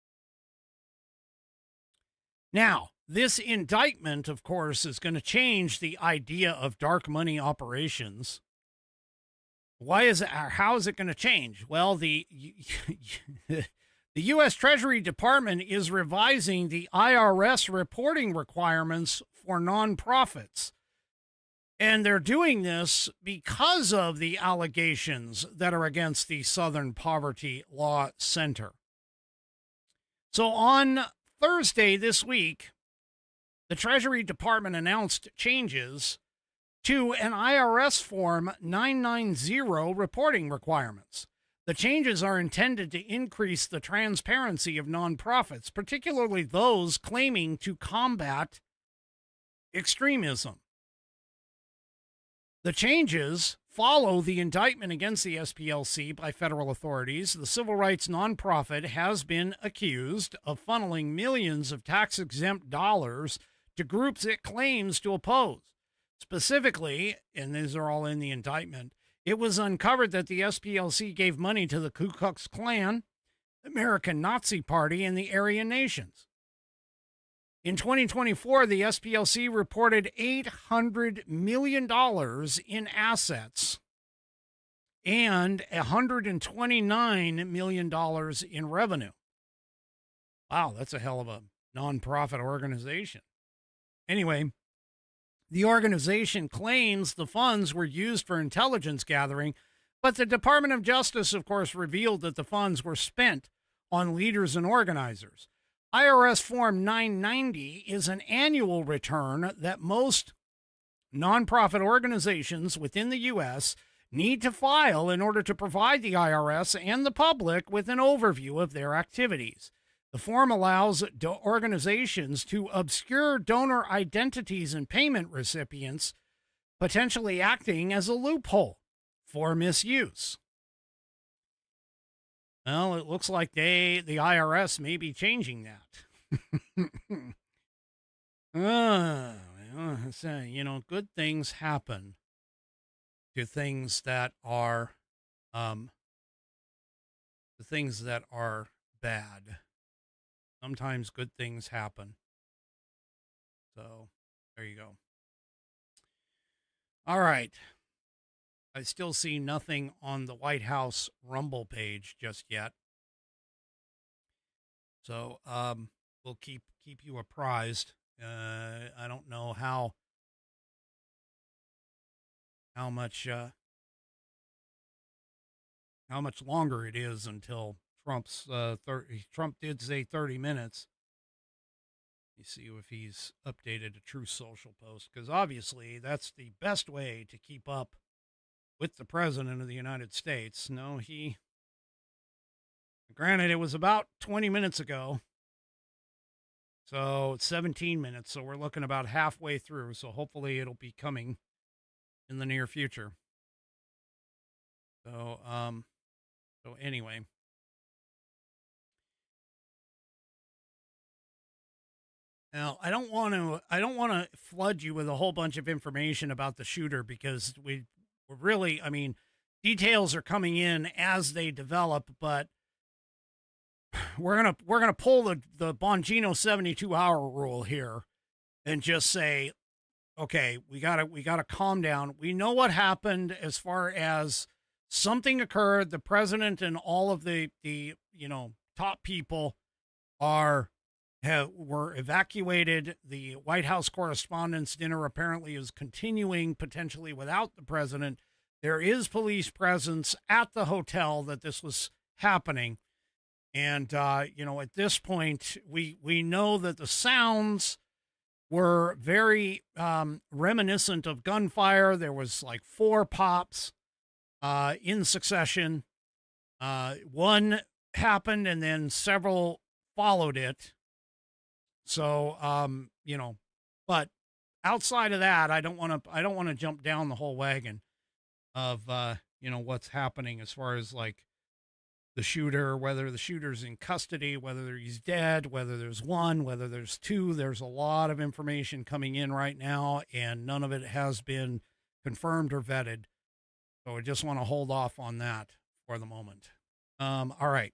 Now, this indictment, of course, is going to change the idea of dark money operations. Why is it? How is it going to change? Well, the U.S. Treasury Department is revising the IRS reporting requirements for nonprofits. And they're doing this because of the allegations that are against the Southern Poverty Law Center. So on Thursday this week, the Treasury Department announced changes to an IRS Form 990 reporting requirements. The changes are intended to increase the transparency of nonprofits, particularly those claiming to combat extremism. The changes follow the indictment against the SPLC by federal authorities. The civil rights nonprofit has been accused of funneling millions of tax-exempt dollars to groups it claims to oppose. Specifically, and these are all in the indictment, it was uncovered that the SPLC gave money to the Ku Klux Klan, American Nazi Party, and the Aryan Nations. In 2024, the SPLC reported $800 million in assets and $129 million in revenue. Wow, that's a hell of a nonprofit organization. Anyway, the organization claims the funds were used for intelligence gathering, but the Department of Justice, of course, revealed that the funds were spent on leaders and organizers. IRS Form 990 is an annual return that most nonprofit organizations within the U.S. need to file in order to provide the IRS and the public with an overview of their activities. The form allows organizations to obscure donor identities and payment recipients, potentially acting as a loophole for misuse. Well, it looks like the IRS may be changing that. Good things happen to things that are bad. Sometimes good things happen. So there you go. All right. I still see nothing on the White House Rumble page just yet. So we'll keep you apprised. I don't know how much longer it is until Trump did say 30 minutes. You see if he's updated a Truth Social post, because obviously that's the best way to keep up with the President of the United States. No, granted, it was about 20 minutes ago. So it's 17 minutes. So we're looking about halfway through. So hopefully it'll be coming in the near future. So anyway. Now, I don't want to flood you with a whole bunch of information about the shooter, because we're really, details are coming in as they develop, but we're going to pull the Bongino 72-hour rule here and just say, okay, we got to calm down. We know what happened as far as something occurred. The president and all of the top people were evacuated. The White House Correspondents' Dinner apparently is continuing, potentially without the president. There is police presence at the hotel that this was happening. And, at this point, we know that the sounds were very reminiscent of gunfire. There was like 4 pops in succession. One happened and then several followed it. So, but outside of that, I don't want to jump down the whole wagon of, what's happening as far as like the shooter, whether the shooter's in custody, whether he's dead, whether there's one, whether there's two. There's a lot of information coming in right now, and none of it has been confirmed or vetted. So I just want to hold off on that for the moment. All right.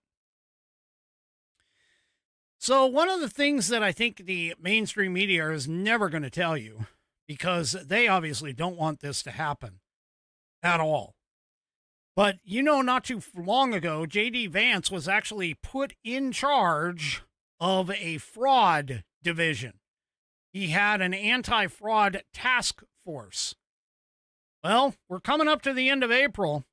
So one of the things that I think the mainstream media is never going to tell you, because they obviously don't want this to happen at all. But, not too long ago, J.D. Vance was actually put in charge of a fraud division. He had an anti-fraud task force. Well, we're coming up to the end of April,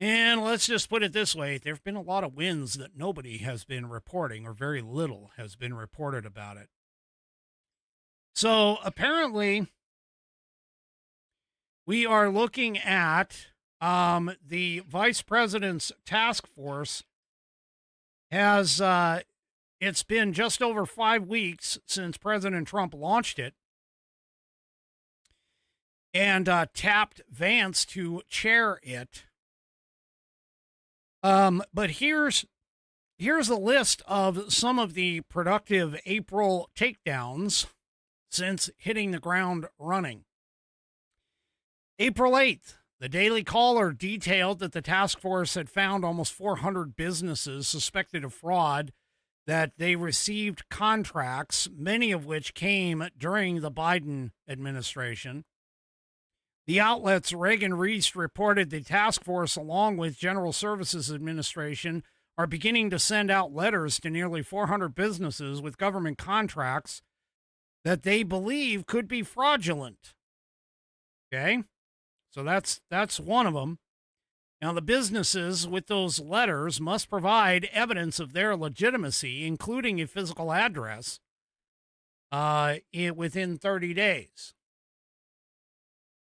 and let's just put it this way. There have been a lot of wins that nobody has been reporting, or very little has been reported about it. So apparently, we are looking at the vice president's task force has, it's been just over 5 weeks since President Trump launched it and tapped Vance to chair it. But here's a list of some of the productive April takedowns since hitting the ground running. April 8th. The Daily Caller detailed that the task force had found almost 400 businesses suspected of fraud, that they received contracts, many of which came during the Biden administration. The outlets Reagan Reese reported the task force, along with General Services Administration, are beginning to send out letters to nearly 400 businesses with government contracts that they believe could be fraudulent. Okay? So that's one of them. Now, the businesses with those letters must provide evidence of their legitimacy, including a physical address, within 30 days.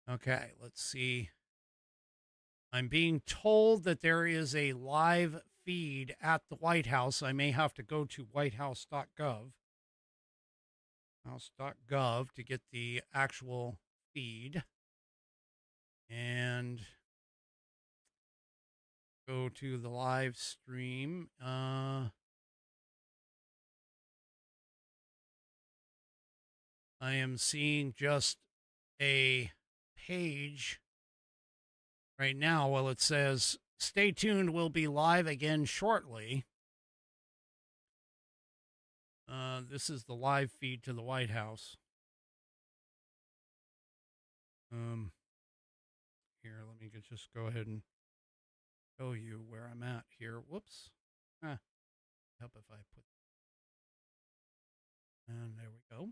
Okay, let's see. I'm being told that there is a live feed at the White House. I may have to go to whitehouse.gov, house.gov, to get the actual feed. And go to the live stream. I am seeing just a page right now. Well, it says, stay tuned, we'll be live again shortly. This is the live feed to the White House. Here, let me just go ahead and show you where I'm at here. Whoops. Help if I put. And there we go.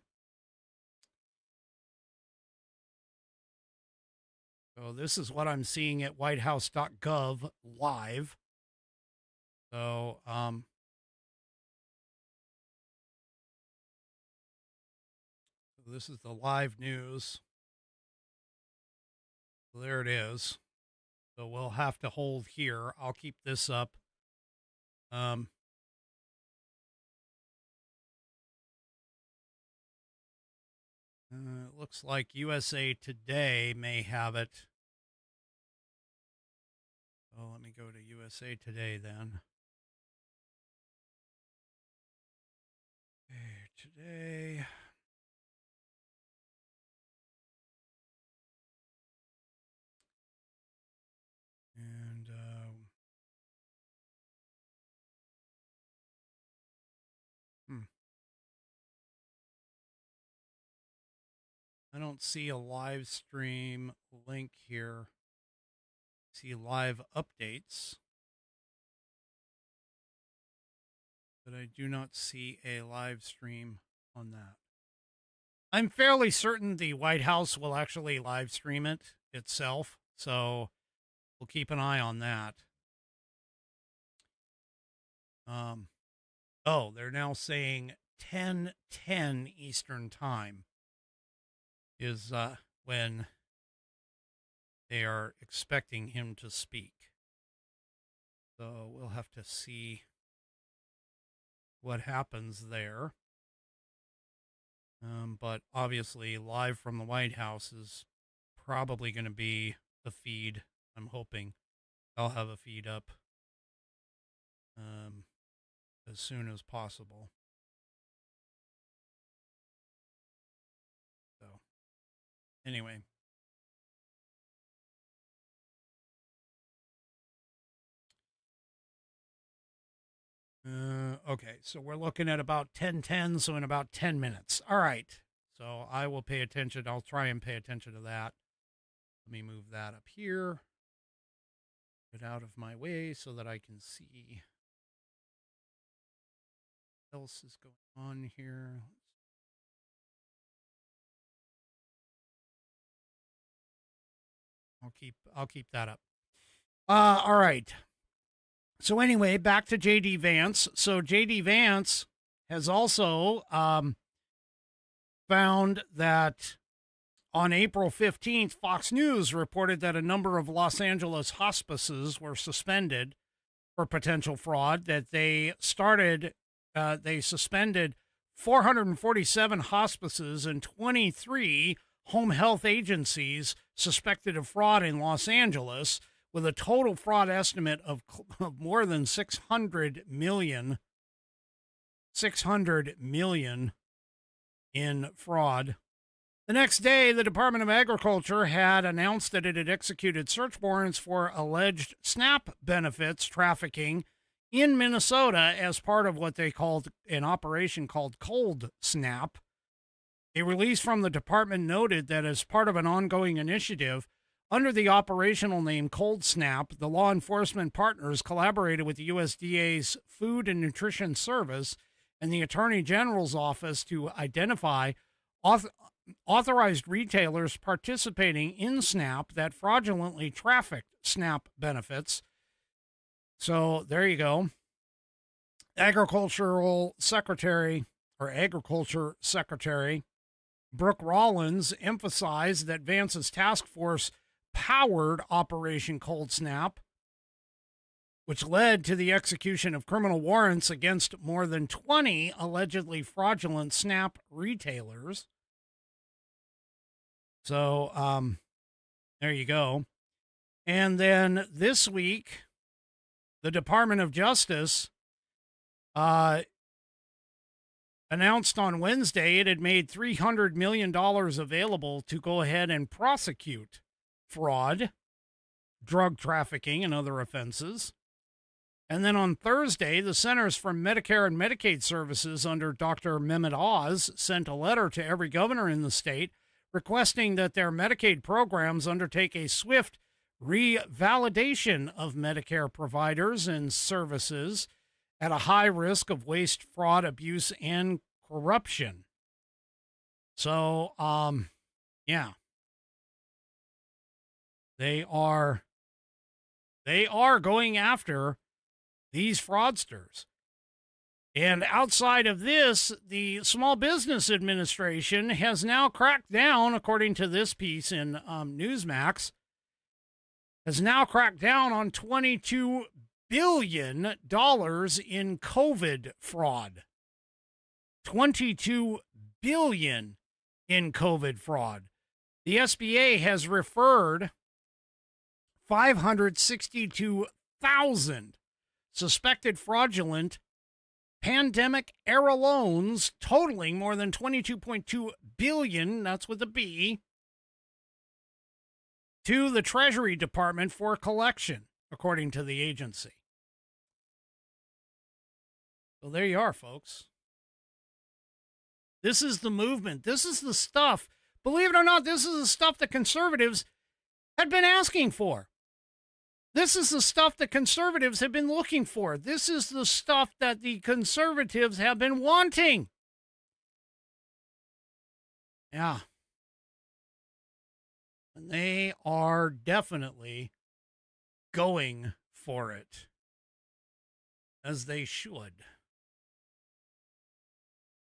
So this is what I'm seeing at whitehouse.gov live. So, this is the live news. There it is. So we'll have to hold here. I'll keep this up. It looks like USA Today may have it. So let me go to USA Today then. Okay, today. And I don't see a live stream link here. I see live updates, but I do not see a live stream on that. I'm fairly certain the White House will actually live stream it itself, so we'll keep an eye on that. Oh, they're now saying 10:10 Eastern Time is when they are expecting him to speak. So we'll have to see what happens there. But obviously, live from the White House is probably going to be the feed. I'm hoping I'll have a feed up as soon as possible. So, anyway. Okay, so we're looking at about 10:10, so in about 10 minutes. All right, so I will pay attention. I'll try and pay attention to that. Let me move that up here. Get out of my way so that I can see what else is going on here. I'll keep that up. All right. So anyway, back to J.D. Vance. So J.D. Vance has also found that on April 15th, Fox News reported that a number of Los Angeles hospices were suspended for potential fraud, that they suspended 447 hospices and 23 home health agencies suspected of fraud in Los Angeles, with a total fraud estimate of more than 600 million in fraud. The next day, the Department of Agriculture had announced that it had executed search warrants for alleged SNAP benefits trafficking in Minnesota as part of what they called an operation called Cold Snap. A release from the department noted that as part of an ongoing initiative, under the operational name Cold Snap, the law enforcement partners collaborated with the USDA's Food and Nutrition Service and the Attorney General's office to identify authorized retailers participating in SNAP that fraudulently trafficked SNAP benefits. So there you go. Agriculture Secretary Brooke Rollins emphasized that Vance's task force powered Operation Cold Snap, which led to the execution of criminal warrants against more than 20 allegedly fraudulent SNAP retailers. So, there you go. And then this week, the Department of Justice announced on Wednesday it had made $300 million available to go ahead and prosecute fraud, drug trafficking, and other offenses. And then on Thursday, the Centers for Medicare and Medicaid Services under Dr. Mehmet Oz sent a letter to every governor in the state requesting that their Medicaid programs undertake a swift revalidation of Medicare providers and services at a high risk of waste, fraud, abuse, and corruption. So, yeah. They are going after these fraudsters. And outside of this, the Small Business Administration has now cracked down, according to this piece in Newsmax, has now cracked down on $22 billion in COVID fraud. $22 billion in COVID fraud. The SBA has referred 562,000 suspected fraudulent pandemic-era loans totaling more than $22.2 billion, that's with a B, to the Treasury Department for collection, according to the agency. So there you are, folks. This is the movement. This is the stuff. Believe it or not, this is the stuff that conservatives had been asking for. This is the stuff that conservatives have been looking for. This is the stuff that the conservatives have been wanting. Yeah. And they are definitely going for it, as they should.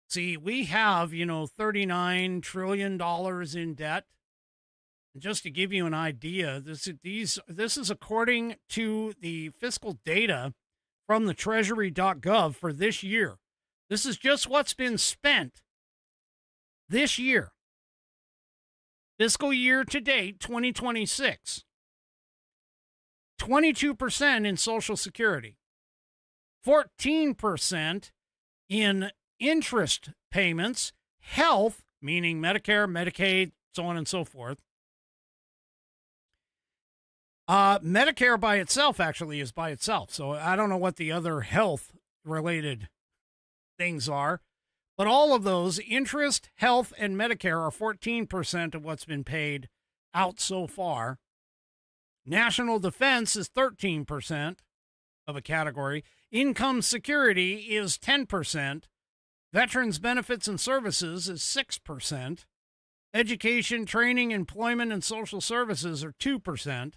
See, we have, $39 trillion in debt. And just to give you an idea, this is according to the fiscal data from the treasury.gov for this year. This is just what's been spent this year. Fiscal year to date, 2026. 22% in Social Security. 14% in interest payments, health, meaning Medicare, Medicaid, so on and so forth. Medicare by itself actually is by itself. So I don't know what the other health related things are, but all of those, interest, health, and Medicare, are 14% of what's been paid out so far. National defense is 13% of a category. Income security is 10%. Veterans benefits and services is 6%. Education, training, employment, and social services are 2%.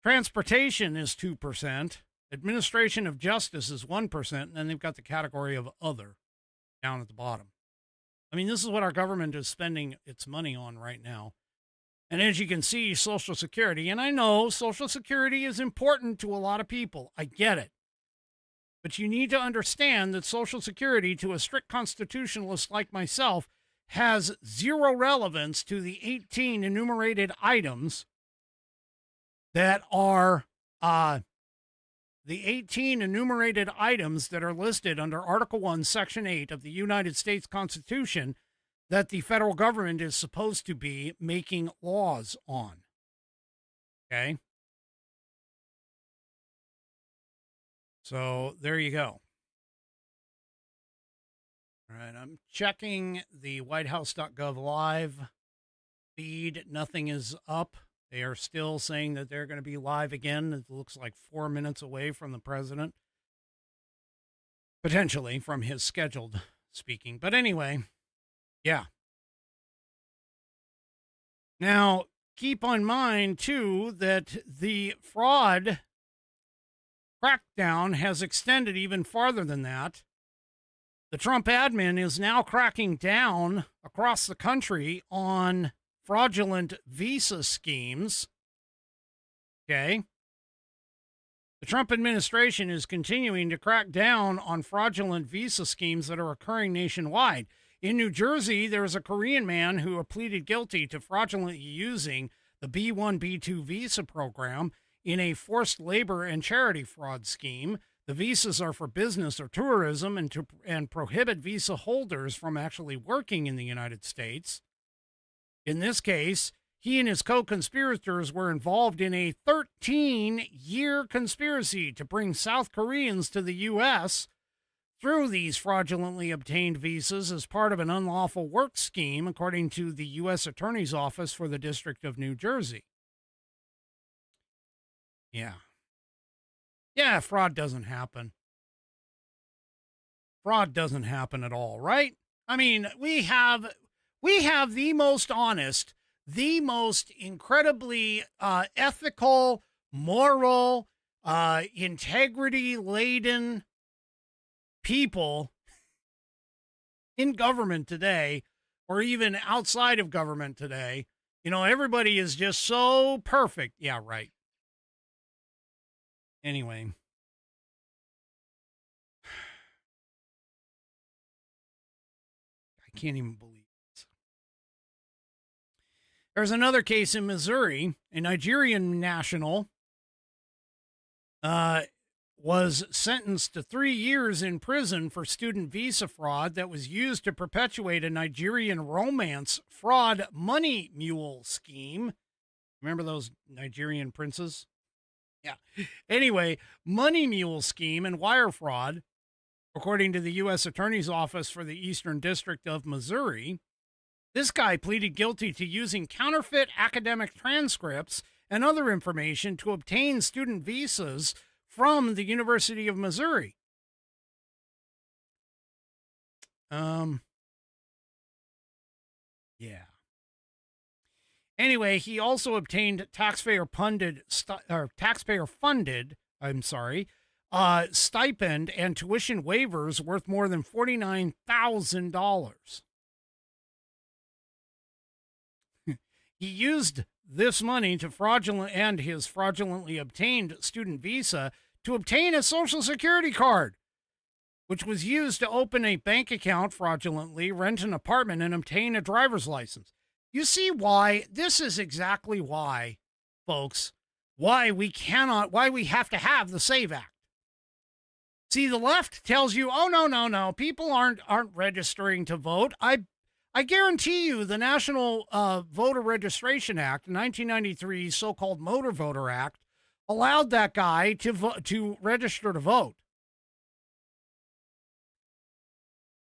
Transportation is 2%. Administration of justice is 1%. And then they've got the category of other down at the bottom. I mean, this is what our government is spending its money on right now. And as you can see, Social Security, and I know Social Security is important to a lot of people. I get it. But you need to understand that Social Security, to a strict constitutionalist like myself, has zero relevance to the 18 enumerated items that are the 18 enumerated items that are listed under Article 1, Section 8 of the United States Constitution that the federal government is supposed to be making laws on. Okay? So there you go. All right, I'm checking the whitehouse.gov live feed. Nothing is up. They are still saying that they're going to be live again. It looks like 4 minutes away from the president, potentially from his scheduled speaking. But anyway, yeah. Now, keep in mind, too, that the fraud crackdown has extended even farther than that. The Trump admin is now cracking down across the country on fraudulent visa schemes. Okay. The Trump administration is continuing to crack down on fraudulent visa schemes that are occurring nationwide. In New Jersey, there's a Korean man who pleaded guilty to fraudulently using the B-1, B-2 visa program in a forced labor and charity fraud scheme. The visas are for business or tourism and prohibit visa holders from actually working in the United States. In this case, he and his co-conspirators were involved in a 13-year conspiracy to bring South Koreans to the U.S. through these fraudulently obtained visas as part of an unlawful work scheme, according to the U.S. Attorney's Office for the District of New Jersey. Yeah. Yeah, fraud doesn't happen. Fraud doesn't happen at all, right? I mean, we have the most honest, the most incredibly ethical, moral, integrity-laden people in government today, or even outside of government today. You know, everybody is just so perfect. Yeah, right. Anyway. I can't even believe it. There's another case in Missouri. A Nigerian national was sentenced to 3 years in prison for student visa fraud that was used to perpetuate a Nigerian romance fraud money mule scheme. Remember those Nigerian princes? Yeah. Anyway, money mule scheme and wire fraud, according to the U.S. Attorney's Office for the Eastern District of Missouri. This guy pleaded guilty to using counterfeit academic transcripts and other information to obtain student visas from the University of Missouri. Yeah. Anyway, he also obtained taxpayer-funded stipend and tuition waivers worth more than $49,000. He used this money to his fraudulently obtained student visa to obtain a Social Security card, which was used to open a bank account fraudulently, rent an apartment, and obtain a driver's license. You see why? This is exactly why, folks, why we have to have the SAVE Act. See, the left tells you, oh, no, people aren't registering to vote. I guarantee you the National Voter Registration Act, 1993 so-called Motor Voter Act, allowed that guy to register to vote.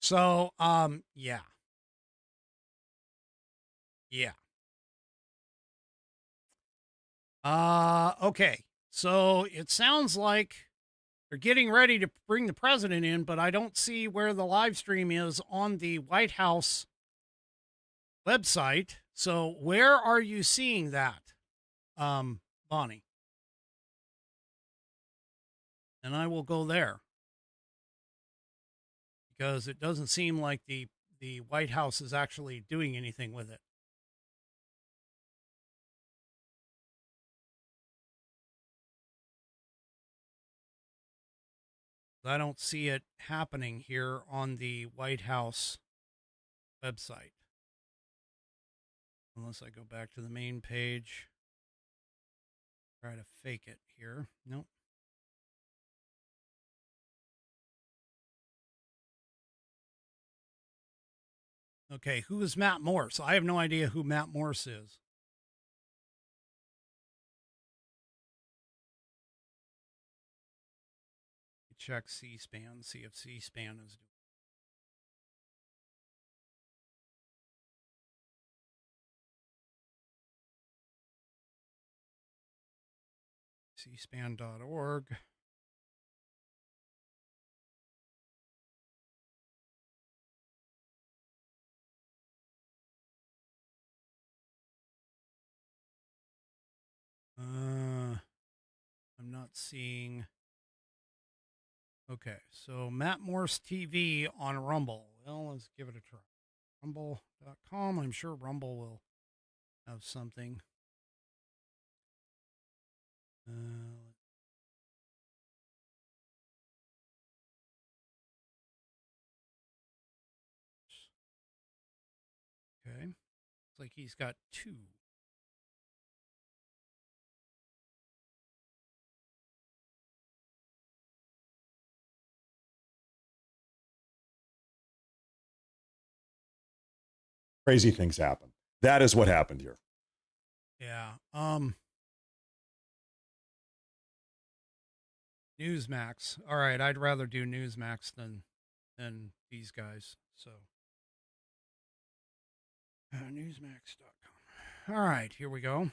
So, yeah. Okay. So it sounds like they're getting ready to bring the president in, but I don't see where the live stream is on the White House website. So where are you seeing that, Bonnie? And I will go there, because it doesn't seem like the White House is actually doing anything with it. I don't see it happening here on the White House website. Unless I go back to the main page. Try to fake it here. Nope. Okay, who is Matt Morse? I have no idea who Matt Morse is. Check C-SPAN, see if C-SPAN is doing. cspan.org. I'm not seeing. Okay, so Matt Morse TV on Rumble. Well, let's give it a try. Rumble.com. I'm sure Rumble will have something. Okay. Looks like he's got two. Crazy things happen. That is what happened here. Yeah. Newsmax. All right, I'd rather do Newsmax than these guys. So newsmax.com. All right, here we go.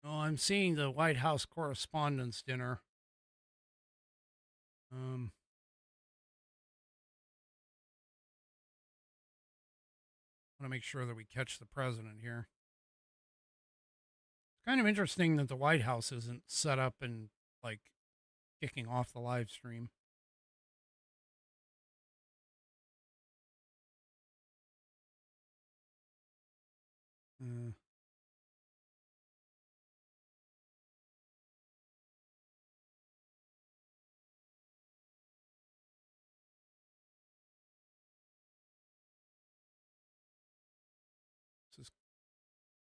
Oh, I'm seeing the White House Correspondents' Dinner. Want to make sure that we catch the president here. It's kind of interesting that the White House isn't set up and like kicking off the live stream.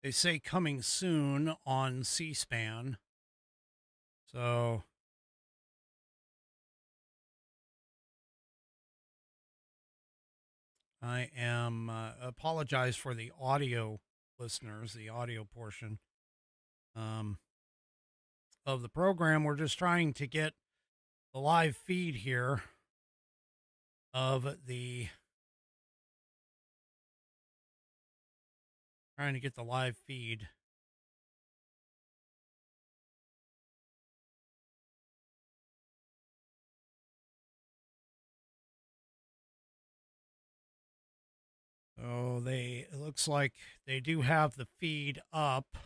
They say coming soon on C-SPAN. So I am apologize for the audio listeners, the audio portion of the program. We're just trying to get the live feed here of the trying to get the live feed. So it looks like they do have the feed up.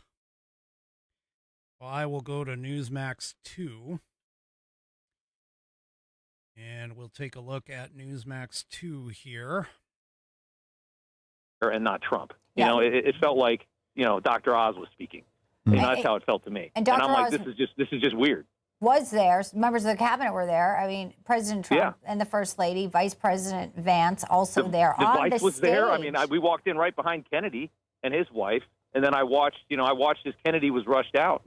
Well, I will go to Newsmax 2. And we'll take a look at Newsmax 2 here. And not Trump. You know, it felt like, Dr. Oz was speaking. You know, that's how it felt to me. And Dr. I'm like, Oz this is just weird. was there. Members of the cabinet were there. I mean, President Trump and the First Lady, Vice President Vance also there The on Vice the was stage. there. I mean, we walked in right behind Kennedy and his wife, and then I watched as Kennedy was rushed out.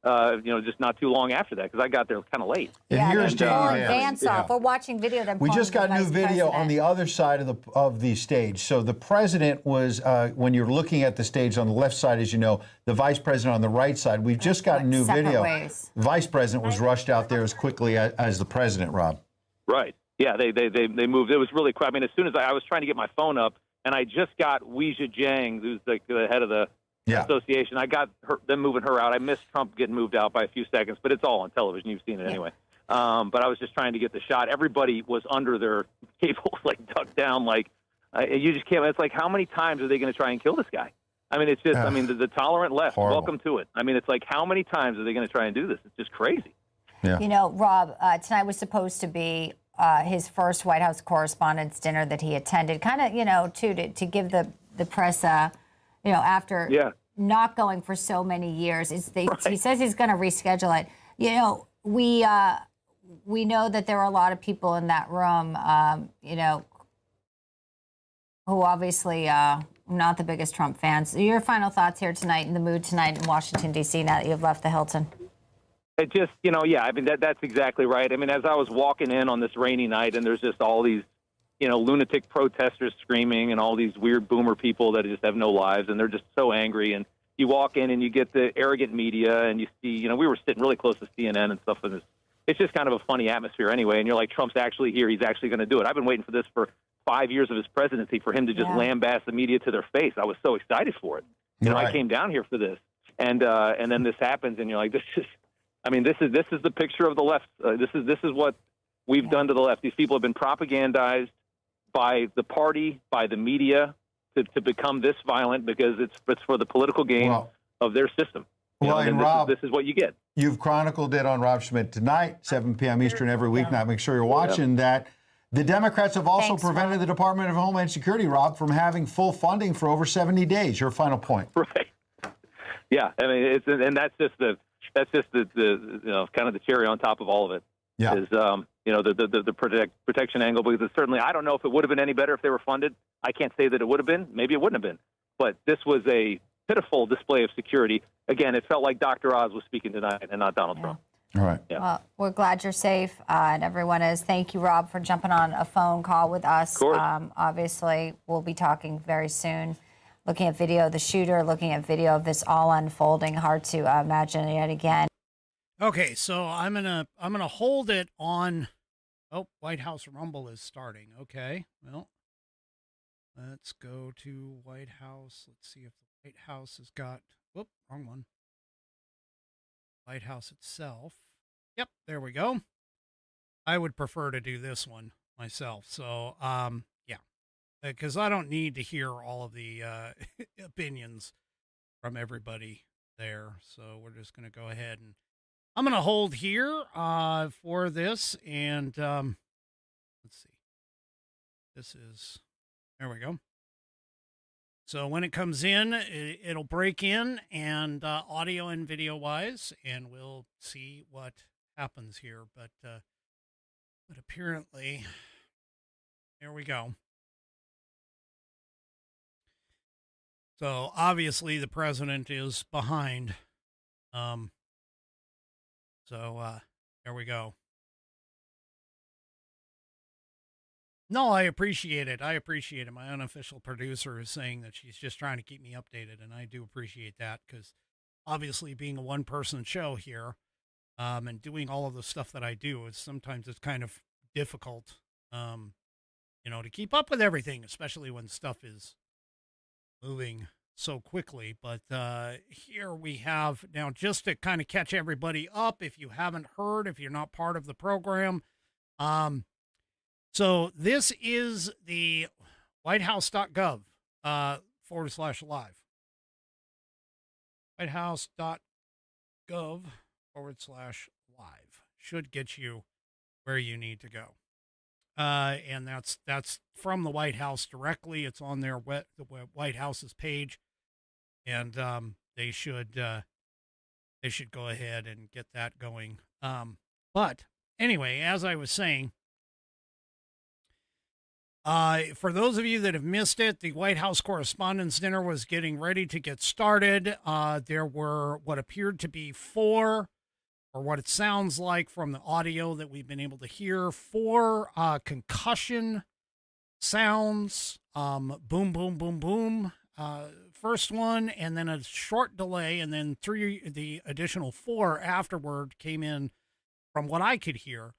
Just not too long after that, because I got there kind of late. And here's pulling Vance off. We're watching video of them. We just got pulling new the video Vice on the other side of the stage. So the president was, when you're looking at the stage on the left side, as you know, the vice president on the right side. We've just got new separate video. ways. Vice president was rushed out there as quickly as the president, Rob. Right. Yeah, they moved. It was really quick. I mean, as soon as I was trying to get my phone up, and I just got Weijia Jiang, who's the head of the association. I got them moving her out. I missed Trump getting moved out by a few seconds, but it's all on television. You've seen it anyway. But I was just trying to get the shot. Everybody was under their cables, like ducked down. Like you just can't. It's like, how many times are they going to try and kill this guy? I mean, it's just. I mean, the tolerant left. Horrible. Welcome to it. I mean, it's like, how many times are they going to try and do this? It's just crazy. Yeah. You know, Rob, tonight was supposed to be his first White House Correspondents' Dinner that he attended, kind of, to give the press, after not going for so many years. He says he's going to reschedule it. You know, we know that there are a lot of people in that room, who obviously not the biggest Trump fans. Your final thoughts here tonight, in the mood tonight in Washington, D.C., now that you've left the Hilton? It just, I mean, that's exactly right. I mean, as I was walking in on this rainy night, and there's just all these, lunatic protesters screaming and all these weird boomer people that just have no lives, and they're just so angry. And you walk in and you get the arrogant media, and you see, we were sitting really close to CNN and stuff, and it's just kind of a funny atmosphere anyway. And you're like, Trump's actually here. He's actually going to do it. I've been waiting for this for 5 years of his presidency, for him to just lambaste the media to their face. I was so excited for it. I came down here for this, and then this happens, and you're like, this is the picture of the left. This is what we've done to the left. These people have been propagandized by the party, by the media, to become this violent, because it's for the political gain of their system. And Rob, this is what you get. You've chronicled it on Rob Schmidt tonight, 7 p.m. Eastern every weeknight. Make sure you're watching that. The Democrats have also prevented the Department of Homeland Security, Rob, from having full funding for over 70 days. Your final point. Right. Yeah, I mean, that's just the kind of the cherry on top of all of it. Yeah. Is the protection angle, because it's certainly, I don't know if it would have been any better if they were funded. I can't say that it would have been. Maybe it wouldn't have been. But this was a pitiful display of security. Again, it felt like Dr. Oz was speaking tonight and not Donald Trump. All right. Yeah. Well, we're glad you're safe, and everyone is. Thank you, Rob, for jumping on a phone call with us. Of course. Obviously, we'll be talking very soon. Looking at video of the shooter, looking at video of this all unfolding. Hard to imagine yet again. Okay, so I'm gonna hold it on. Oh, White House Rumble is starting. Okay, well, let's go to White House. Let's see if the White House has got. Whoop, wrong one. White House itself. Yep, there we go. I would prefer to do this one myself. So, yeah, because I don't need to hear all of the opinions from everybody there. So we're just going to go ahead and I'm going to hold here for this. And let's see. This is, there we go. So when it comes in, it'll break in and audio and video wise, and we'll see what happens here. But apparently, there we go. So obviously the president is behind. There we go. No, I appreciate it. I appreciate it. My unofficial producer is saying that she's just trying to keep me updated, and I do appreciate that, because obviously being a one-person show here and doing all of the stuff that I do, sometimes it's kind of difficult, to keep up with everything, especially when stuff is moving so quickly. But here we have now, just to kind of catch everybody up, if you haven't heard, if you're not part of the program, so this is the whitehouse.gov /live. Whitehouse.gov /live should get you where you need to go. And that's from the White House directly. It's on their the White House's page, and they should they should go ahead and get that going. But anyway, as I was saying, for those of you that have missed it, the White House Correspondents' Dinner was getting ready to get started. There were what appeared to be four, or what it sounds like from the audio that we've been able to hear, four concussion sounds, boom, boom, boom, boom. First one, and then a short delay, and then the additional four afterward came in, from what I could hear,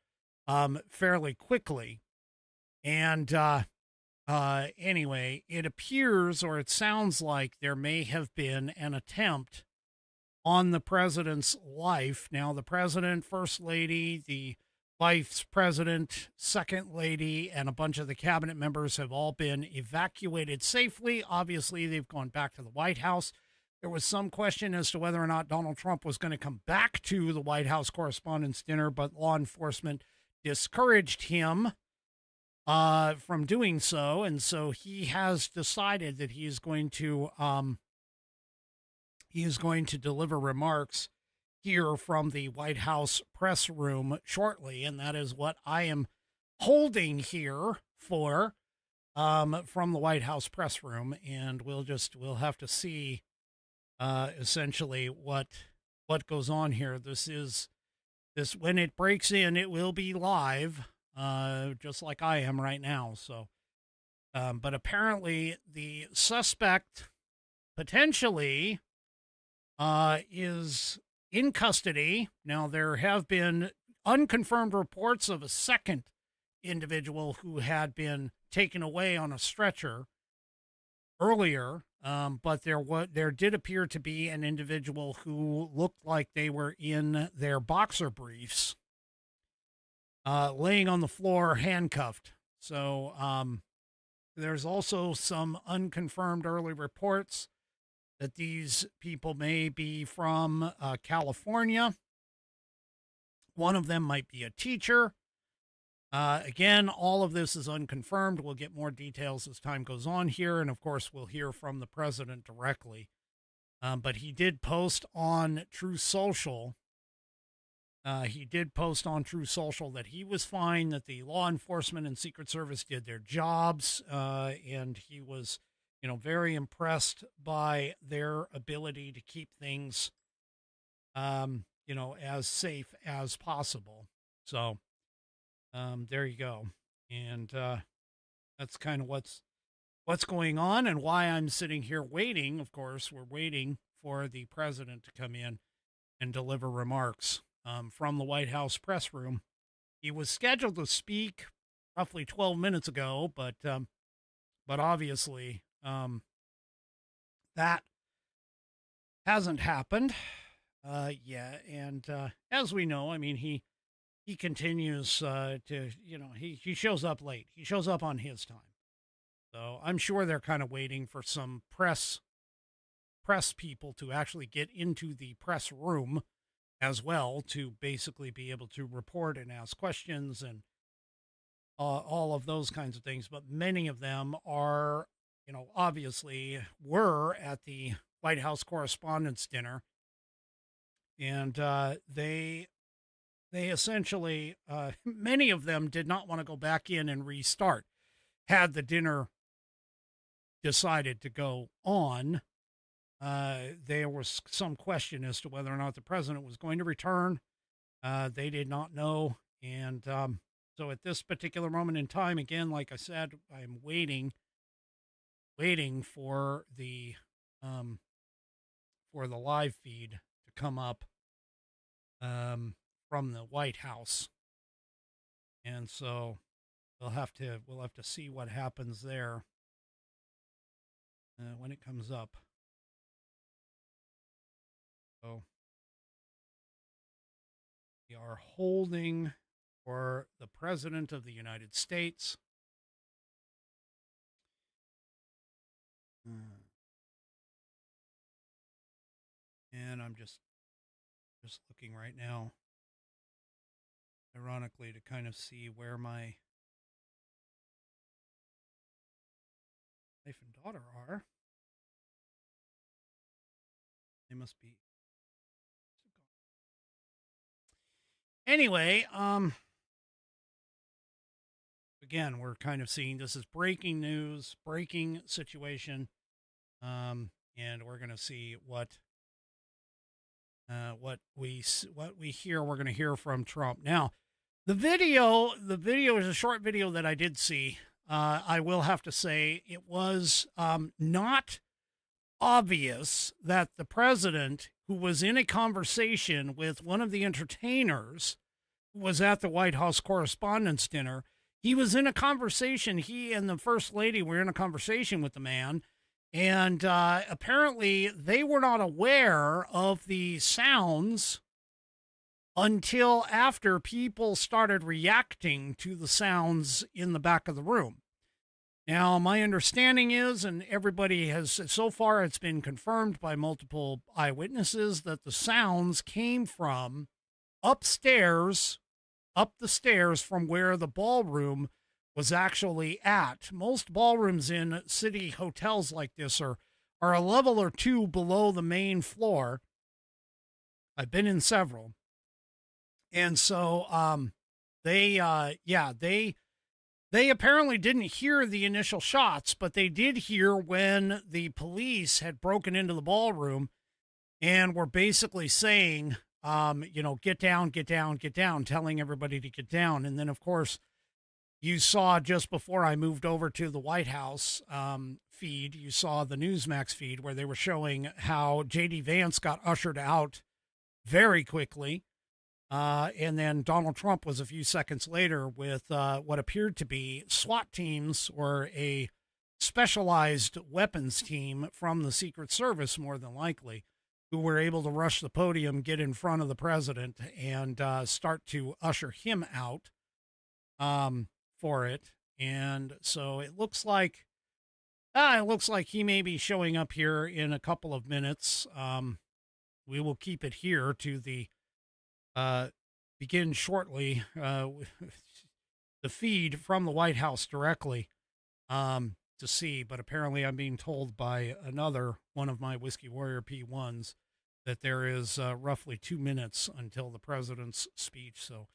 fairly quickly. And anyway, it appears, or it sounds like, there may have been an attempt on the president's life. Now, the president, first lady, the vice president, second lady, and a bunch of the cabinet members have all been evacuated safely. Obviously, they've gone back to the White House. There was some question as to whether or not Donald Trump was going to come back to the White House Correspondents' Dinner, but law enforcement discouraged him from doing so, and so he has decided that he is going to deliver remarks here from the White House press room shortly, and that is what I am holding here for from the White House press room, and we'll have to see essentially what goes on here. This when it breaks in, it will be live. Just like I am right now. So, but apparently the suspect potentially is in custody. Now, there have been unconfirmed reports of a second individual who had been taken away on a stretcher earlier, but there did appear to be an individual who looked like they were in their boxer briefs, laying on the floor, handcuffed. So there's also some unconfirmed early reports that these people may be from California. One of them might be a teacher. Again, all of this is unconfirmed. We'll get more details as time goes on here. And of course, we'll hear from the president directly. But he did post on True Social. That he was fine, that the law enforcement and Secret Service did their jobs, and he was, very impressed by their ability to keep things, as safe as possible. So, there you go. And that's kind of what's going on, and why I'm sitting here waiting. Of course, we're waiting for the president to come in and deliver remarks from the White House press room. He was scheduled to speak roughly 12 minutes ago, but obviously that hasn't happened yet. And as we know, I mean, he continues to, he shows up late. He shows up on his time. So I'm sure they're kind of waiting for some press people to actually get into the press room as well, to basically be able to report and ask questions and all of those kinds of things. But many of them are, obviously were at the White House Correspondents' Dinner. And they essentially, many of them did not want to go back in and restart had the dinner decided to go on. There was some question as to whether or not the president was going to return. They did not know. And so at this particular moment in time, again, like I said, I'm waiting for the live feed to come up from the White House. And so we'll have to see what happens there when it comes up. So we are holding for the President of the United States. And I'm just looking right now, ironically, to kind of see where my wife and daughter are. They must be Anyway, again, we're kind of seeing this is breaking news, breaking situation, and we're going to see what we hear. We're going to hear from Trump now. The video is a short video that I did see. I will have to say it was not obvious that the president, who was in a conversation with one of the entertainers who was at the White House Correspondents' Dinner, he was in a conversation. He and the First Lady were in a conversation with the man, and apparently they were not aware of the sounds until after people started reacting to the sounds in the back of the room. Now, my understanding is, and everybody has, so far it's been confirmed by multiple eyewitnesses, that the sounds came from upstairs, up the stairs from where the ballroom was actually at. Most ballrooms in city hotels like this are a level or two below the main floor. I've been in several. And so they apparently didn't hear the initial shots, but they did hear when the police had broken into the ballroom and were basically saying, get down, get down, get down, telling everybody to get down. And then, of course, you saw just before I moved over to the White House feed, you saw the Newsmax feed where they were showing how J.D. Vance got ushered out very quickly. And then Donald Trump was a few seconds later with what appeared to be SWAT teams, or a specialized weapons team from the Secret Service, more than likely, who were able to rush the podium, get in front of the president, and start to usher him out for it. And so it looks like he may be showing up here in a couple of minutes. We will keep it here to the begin shortly, the feed from the White House directly to see. But apparently I'm being told by another one of my Whiskey Warrior P1s that there is roughly 2 minutes until the president's speech. So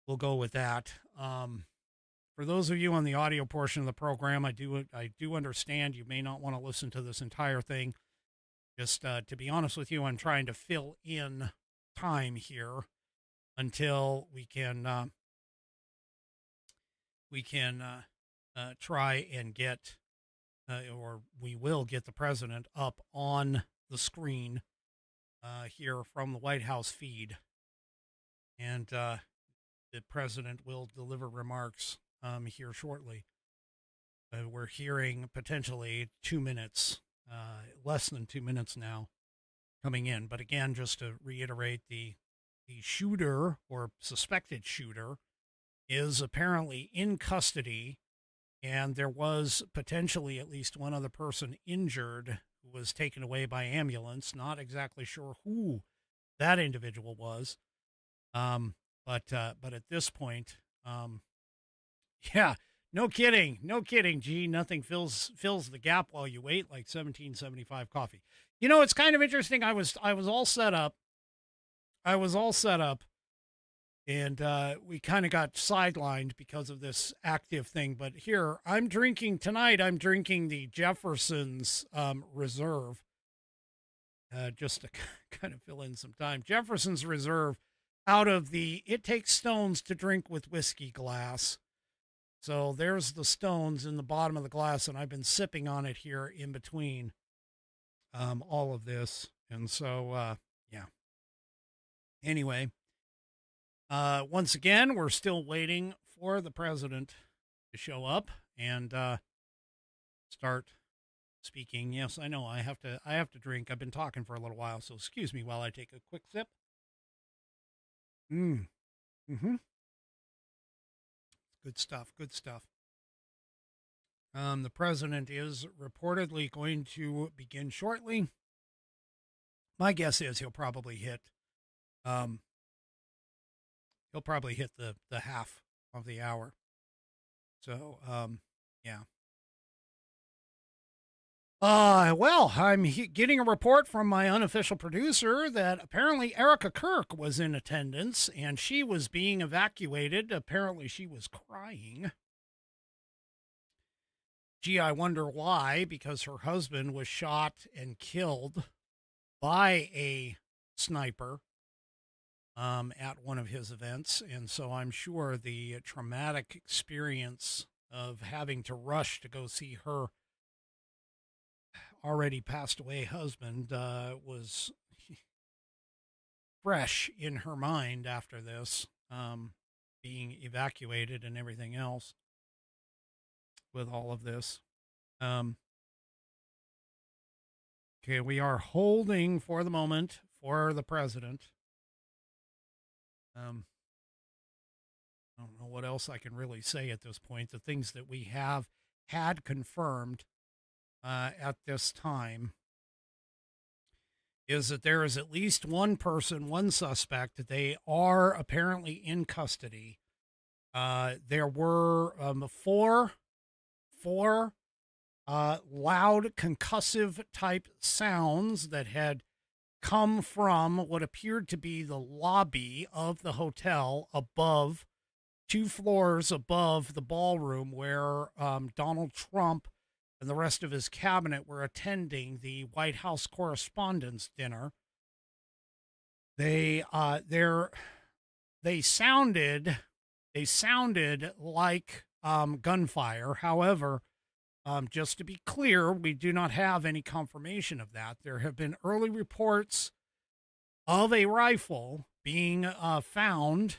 we'll go with that. For those of you on the audio portion of the program, I do understand you may not want to listen to this entire thing. Just to be honest with you, I'm trying to fill in time here until we can try and get, or we will get the president up on the screen here from the White House feed, and the president will deliver remarks here shortly. We're hearing potentially 2 minutes, less than 2 minutes now, coming in. But again, just to reiterate, the shooter, or suspected shooter, is apparently in custody, and there was potentially at least one other person injured who was taken away by ambulance. Not exactly sure who that individual was. But at this point, yeah, no kidding. Gee, nothing fills the gap while you wait, like 1775 coffee. You know, it's kind of interesting. I was all set up. And we kind of got sidelined because of this active thing. But here, I'm drinking the Jefferson's Reserve, just to kind of fill in some time. Jefferson's Reserve, out of the It Takes Stones to Drink with Whiskey glass. So there's the stones in the bottom of the glass, and I've been sipping on it here in between all of this. And so, yeah. Anyway, once again, we're still waiting for the president to show up and start speaking. Yes, I know I have to drink. I've been talking for a little while, so excuse me while I take a quick sip. Good stuff. The president is reportedly going to begin shortly. My guess is he'll probably hit the half of the hour. So, yeah. Well, I'm getting a report from my unofficial producer that apparently Erica Kirk was in attendance and she was being evacuated. Apparently she was crying. Gee, I wonder why, because her husband was shot and killed by a sniper at one of his events. And so I'm sure the traumatic experience of having to rush to go see her already passed away husband was fresh in her mind after this, being evacuated and everything else with all of this. Okay, we are holding for the moment for the president. I don't know what else I can really say at this point. The things that we have had confirmed at this time is that there is at least one person, one suspect. They are apparently in custody. There were four loud concussive type sounds that had come from what appeared to be the lobby of the hotel above, 2 floors above the ballroom where Donald Trump and the rest of his cabinet were attending the White House Correspondents' Dinner. They sounded like gunfire. However, just to be clear, we do not have any confirmation of that. There have been early reports of a rifle being found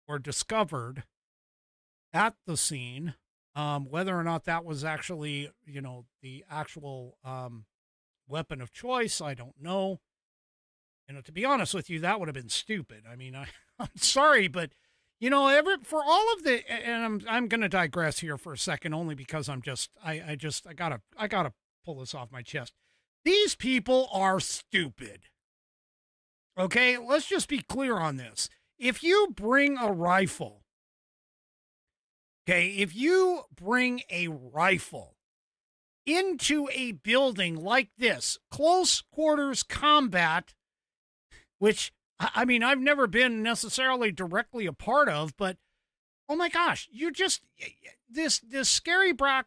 or discovered at the scene. Whether or not that was actually, the actual weapon of choice, I don't know. To be honest with you, that would have been stupid. I mean, I'm sorry, but for all of the, and I'm going to digress here for a second, only because I gotta pull this off my chest. These people are stupid. Okay, let's just be clear on this. If you bring a rifle, if you bring a rifle into a building like this, close quarters combat, which, I mean, I've never been necessarily directly a part of, but oh my gosh, this scary black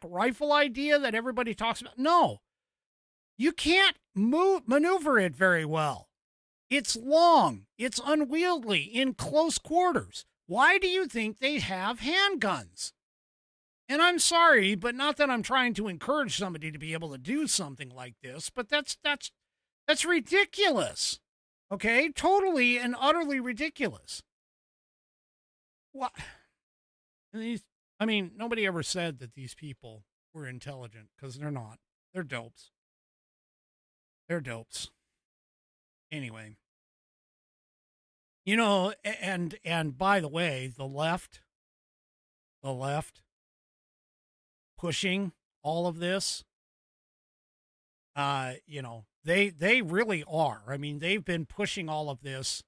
rifle idea that everybody talks about. No, you can't maneuver it very well. It's long. It's unwieldy in close quarters. Why do you think they have handguns? And I'm sorry, but not that I'm trying to encourage somebody to be able to do something like this, but that's ridiculous. Okay? Totally and utterly ridiculous. What? Nobody ever said that these people were intelligent, because they're not. They're dopes. They're dopes. Anyway. And by the way, the left pushing all of this, they really are. I mean, they've been pushing all of this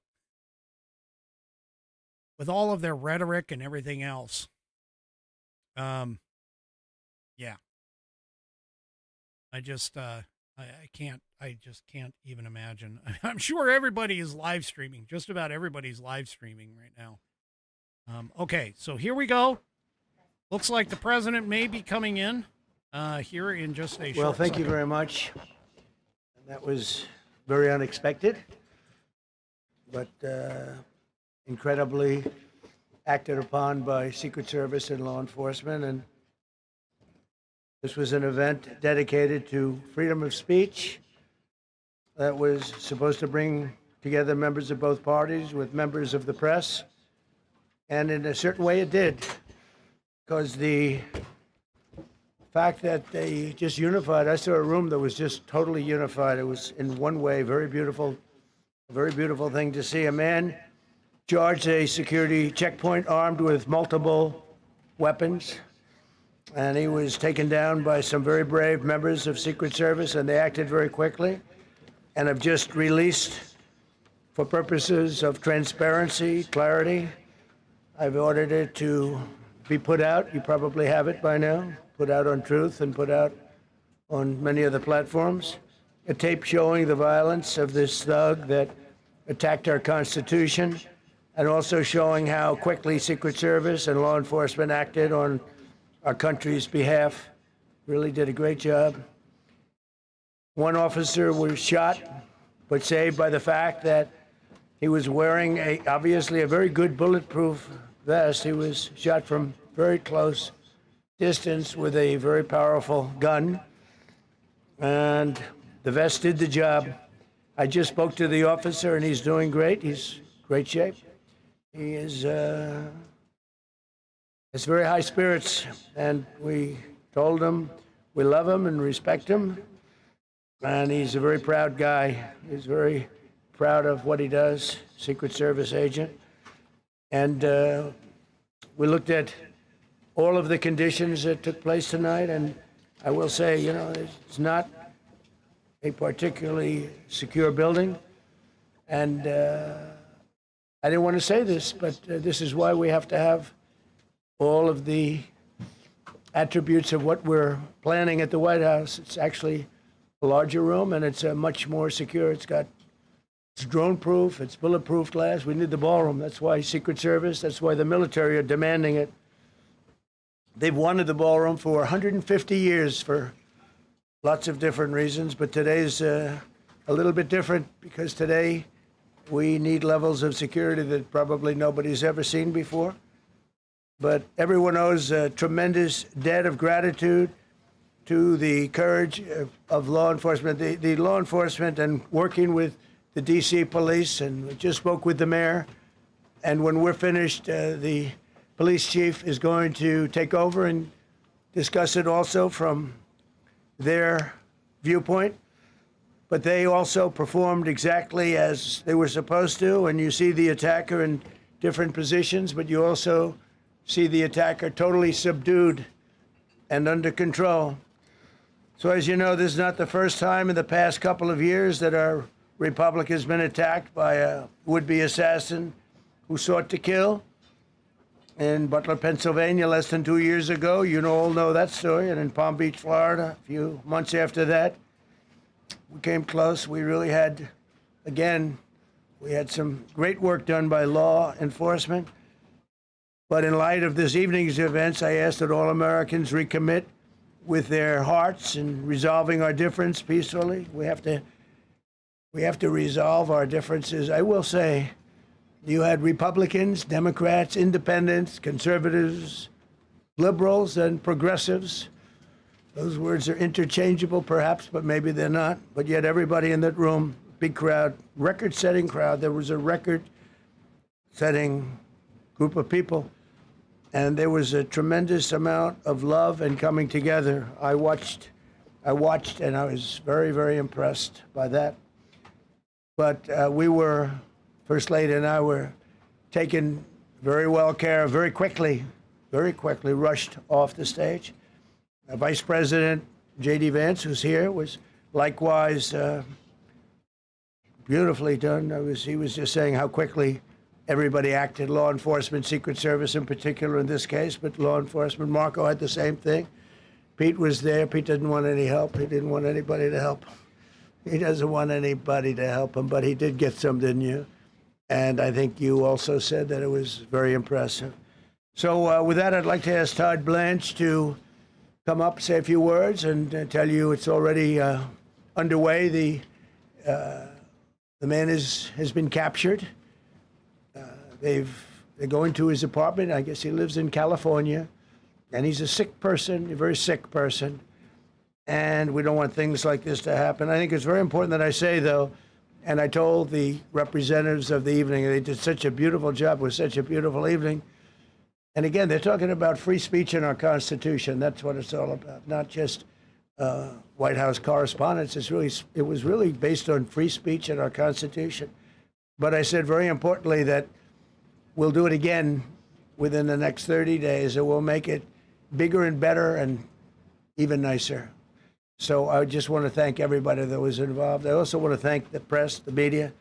with all of their rhetoric and everything else. Yeah. I just can't even imagine. I'm sure everybody is live streaming. Just about everybody's live streaming right now. Okay, so here we go. Looks like the president may be coming in here in just a short Well, thank second. you very much. That was very unexpected, but incredibly acted upon by Secret Service and law enforcement. And this was an event dedicated to freedom of speech that was supposed to bring together members of both parties with members of the press. And in a certain way it did, because the fact that they just unified, I saw a room that was just totally unified. It was in one way very beautiful thing to see. A man charged a security checkpoint armed with multiple weapons, and he was taken down by some very brave members of Secret Service, and they acted very quickly and have just released, for purposes of transparency, clarity, I've ordered it to be put out. You probably have it by now. Put out on Truth and put out on many of the platforms, a tape showing the violence of this thug that attacked our Constitution, and also showing how quickly Secret Service and law enforcement acted on our country's behalf. Really did a great job. One officer was shot, but saved by the fact that he was wearing obviously a very good bulletproof vest. He was shot from very close distance with a very powerful gun, and the vest did the job. I just spoke to the officer, and he's doing great. He's in great shape. He is has very high spirits, and we told him we love him and respect him, and he's a very proud guy. He's very proud of what he does, Secret Service agent. And we looked at all of the conditions that took place tonight, and I will say, you know, it's not a particularly secure building, and I didn't want to say this, but this is why we have to have all of the attributes of what we're planning at the White House. It's actually a larger room, and it's much more secure. It's drone-proof, it's bulletproof glass. We need the ballroom. That's why Secret Service, that's why the military are demanding it. They've wanted the ballroom for 150 years for lots of different reasons, but today's a little bit different because today we need levels of security that probably nobody's ever seen before. But everyone owes a tremendous debt of gratitude to the courage of law enforcement, the law enforcement, and working with the D.C. police, and we just spoke with the mayor. And when we're finished, the police chief is going to take over and discuss it also from their viewpoint. But they also performed exactly as they were supposed to, and you see the attacker in different positions, but you also see the attacker totally subdued and under control. So as you know, this is not the first time in the past couple of years that our republic has been attacked by a would-be assassin who sought to kill. In Butler, Pennsylvania, less than 2 years ago, you all know that story, and in Palm Beach, Florida, a few months after that, we came close. We really had, again, we had some great work done by law enforcement. But in light of this evening's events, I ask that all Americans recommit with their hearts in resolving our difference peacefully. We have to resolve our differences. I will say, you had Republicans, Democrats, independents, conservatives, liberals, and progressives. Those words are interchangeable, perhaps, but maybe they're not. But yet everybody in that room, big crowd, record-setting crowd. There was a record-setting group of people. And there was a tremendous amount of love and coming together. I watched, and I was very, very impressed by that. But we were, First Lady and I were taken very well care of very quickly rushed off the stage. Vice President J.D. Vance, who's here, was likewise beautifully done. He was just saying how quickly everybody acted, law enforcement, Secret Service in particular in this case, but law enforcement. Marco had the same thing. Pete was there. Pete didn't want any help. He didn't want anybody to help him. He doesn't want anybody to help him, but he did get some, didn't you? And I think you also said that it was very impressive. So with that, I'd like to ask Todd Blanche to come up, say a few words, and tell you it's already underway. The man has been captured. They're going to his apartment. I guess he lives in California, and he's a sick person, a very sick person, and we don't want things like this to happen. I think it's very important that I say, though, and I told the representatives of the evening, they did such a beautiful job. It was such a beautiful evening. And again, they're talking about free speech in our Constitution. That's what it's all about, not just White House correspondence. It was really based on free speech in our Constitution. But I said very importantly that we'll do it again within the next 30 days, and we'll make it bigger and better and even nicer. So I just want to thank everybody that was involved. I also want to thank the press, the media.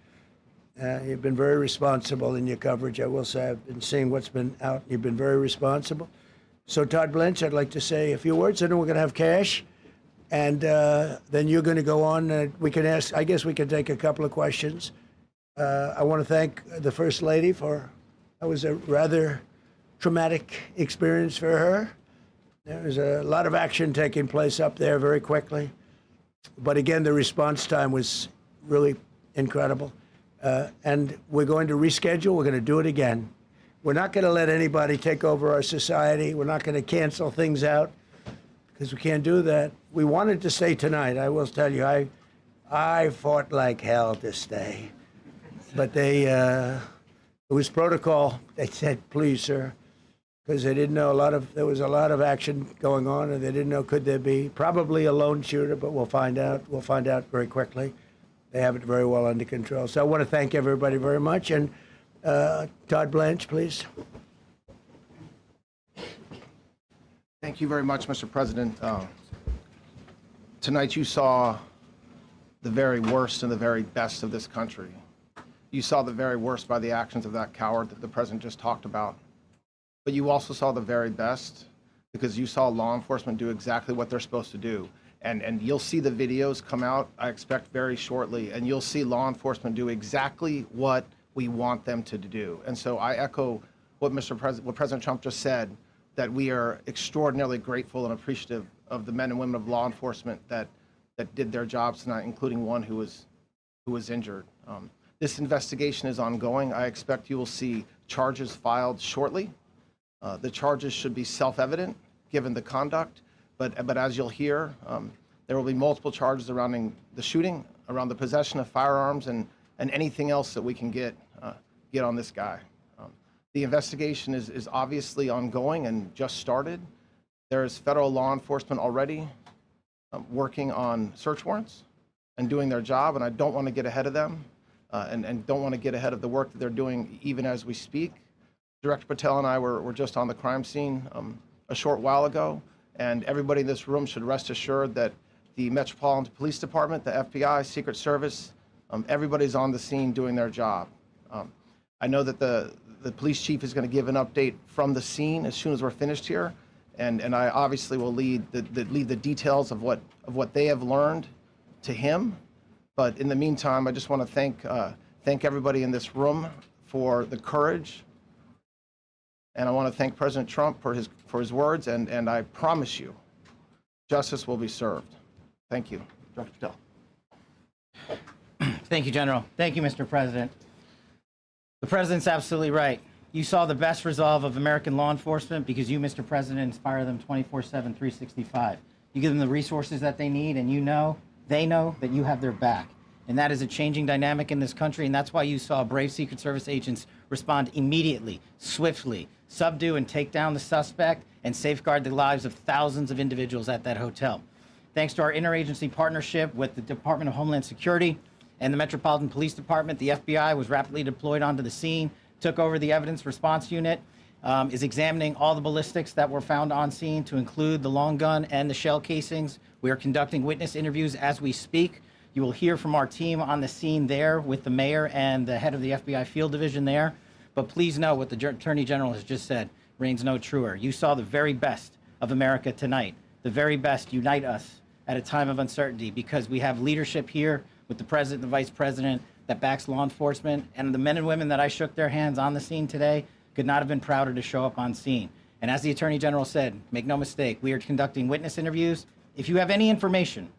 You've been very responsible in your coverage. I will say I've been seeing what's been out. You've been very responsible. So Todd Blanche, I'd like to say a few words, and then we're going to have cash. And then you're going to go on. We can ask, I guess we can take a couple of questions. I want to thank the First Lady that was a rather traumatic experience for her. There was a lot of action taking place up there very quickly. But again, the response time was really incredible. And we're going to reschedule. We're going to do it again. We're not going to let anybody take over our society. We're not going to cancel things out because we can't do that. We wanted to stay tonight. I will tell you, I fought like hell to stay. But it was protocol. They said, please, sir, because they didn't know there was a lot of action going on, and they didn't know could there be probably a lone shooter, but we'll find out. We'll find out very quickly. They have it very well under control. So I want to thank everybody very much. And Todd Blanche, please. Thank you very much, Mr. President. Tonight you saw the very worst and the very best of this country. You saw the very worst by the actions of that coward that the president just talked about. But you also saw the very best because you saw law enforcement do exactly what they're supposed to do. And you'll see the videos come out, I expect, very shortly, and you'll see law enforcement do exactly what we want them to do. And so I echo what what President Trump just said, that we are extraordinarily grateful and appreciative of the men and women of law enforcement that did their jobs tonight, including one who was injured. This investigation is ongoing. I expect you will see charges filed shortly. The charges should be self-evident given the conduct, but as you'll hear, there will be multiple charges surrounding the shooting, around the possession of firearms, and anything else that we can get on this guy. The investigation is obviously ongoing and just started. There is federal law enforcement already working on search warrants and doing their job, and I don't want to get ahead of them and don't want to get ahead of the work that they're doing even as we speak. Director Patel and I were just on the crime scene a short while ago, and everybody in this room should rest assured that the Metropolitan Police Department, the FBI, Secret Service, everybody's on the scene doing their job. I know that the police chief is going to give an update from the scene as soon as we're finished here, and I obviously will lead the details of what they have learned to him. But in the meantime, I just want to thank everybody in this room for the courage. And I want to thank President Trump for his words, and I promise you, justice will be served. Thank you. Dr. Patel. Thank you, General. Thank you, Mr. President. The President's absolutely right. You saw the best resolve of American law enforcement because you, Mr. President, inspire them 24/7, 365. You give them the resources that they need, and they know that you have their back. And that is a changing dynamic in this country, and that's why you saw brave Secret Service agents respond immediately, swiftly, subdue and take down the suspect, and safeguard the lives of thousands of individuals at that hotel. Thanks to our interagency partnership with the Department of Homeland Security and the Metropolitan Police Department, the FBI was rapidly deployed onto the scene, took over the evidence response unit, is examining all the ballistics that were found on scene to include the long gun and the shell casings. We are conducting witness interviews as we speak. You will hear from our team on the scene there with the mayor and the head of the FBI field division there. But please know what the Attorney General has just said reigns no truer. You saw the very best of America tonight. The very best unite us at a time of uncertainty because we have leadership here with the President and the Vice President that backs law enforcement. And the men and women that I shook their hands on the scene today could not have been prouder to show up on scene. And as the Attorney General said, make no mistake, we are conducting witness interviews. If you have any information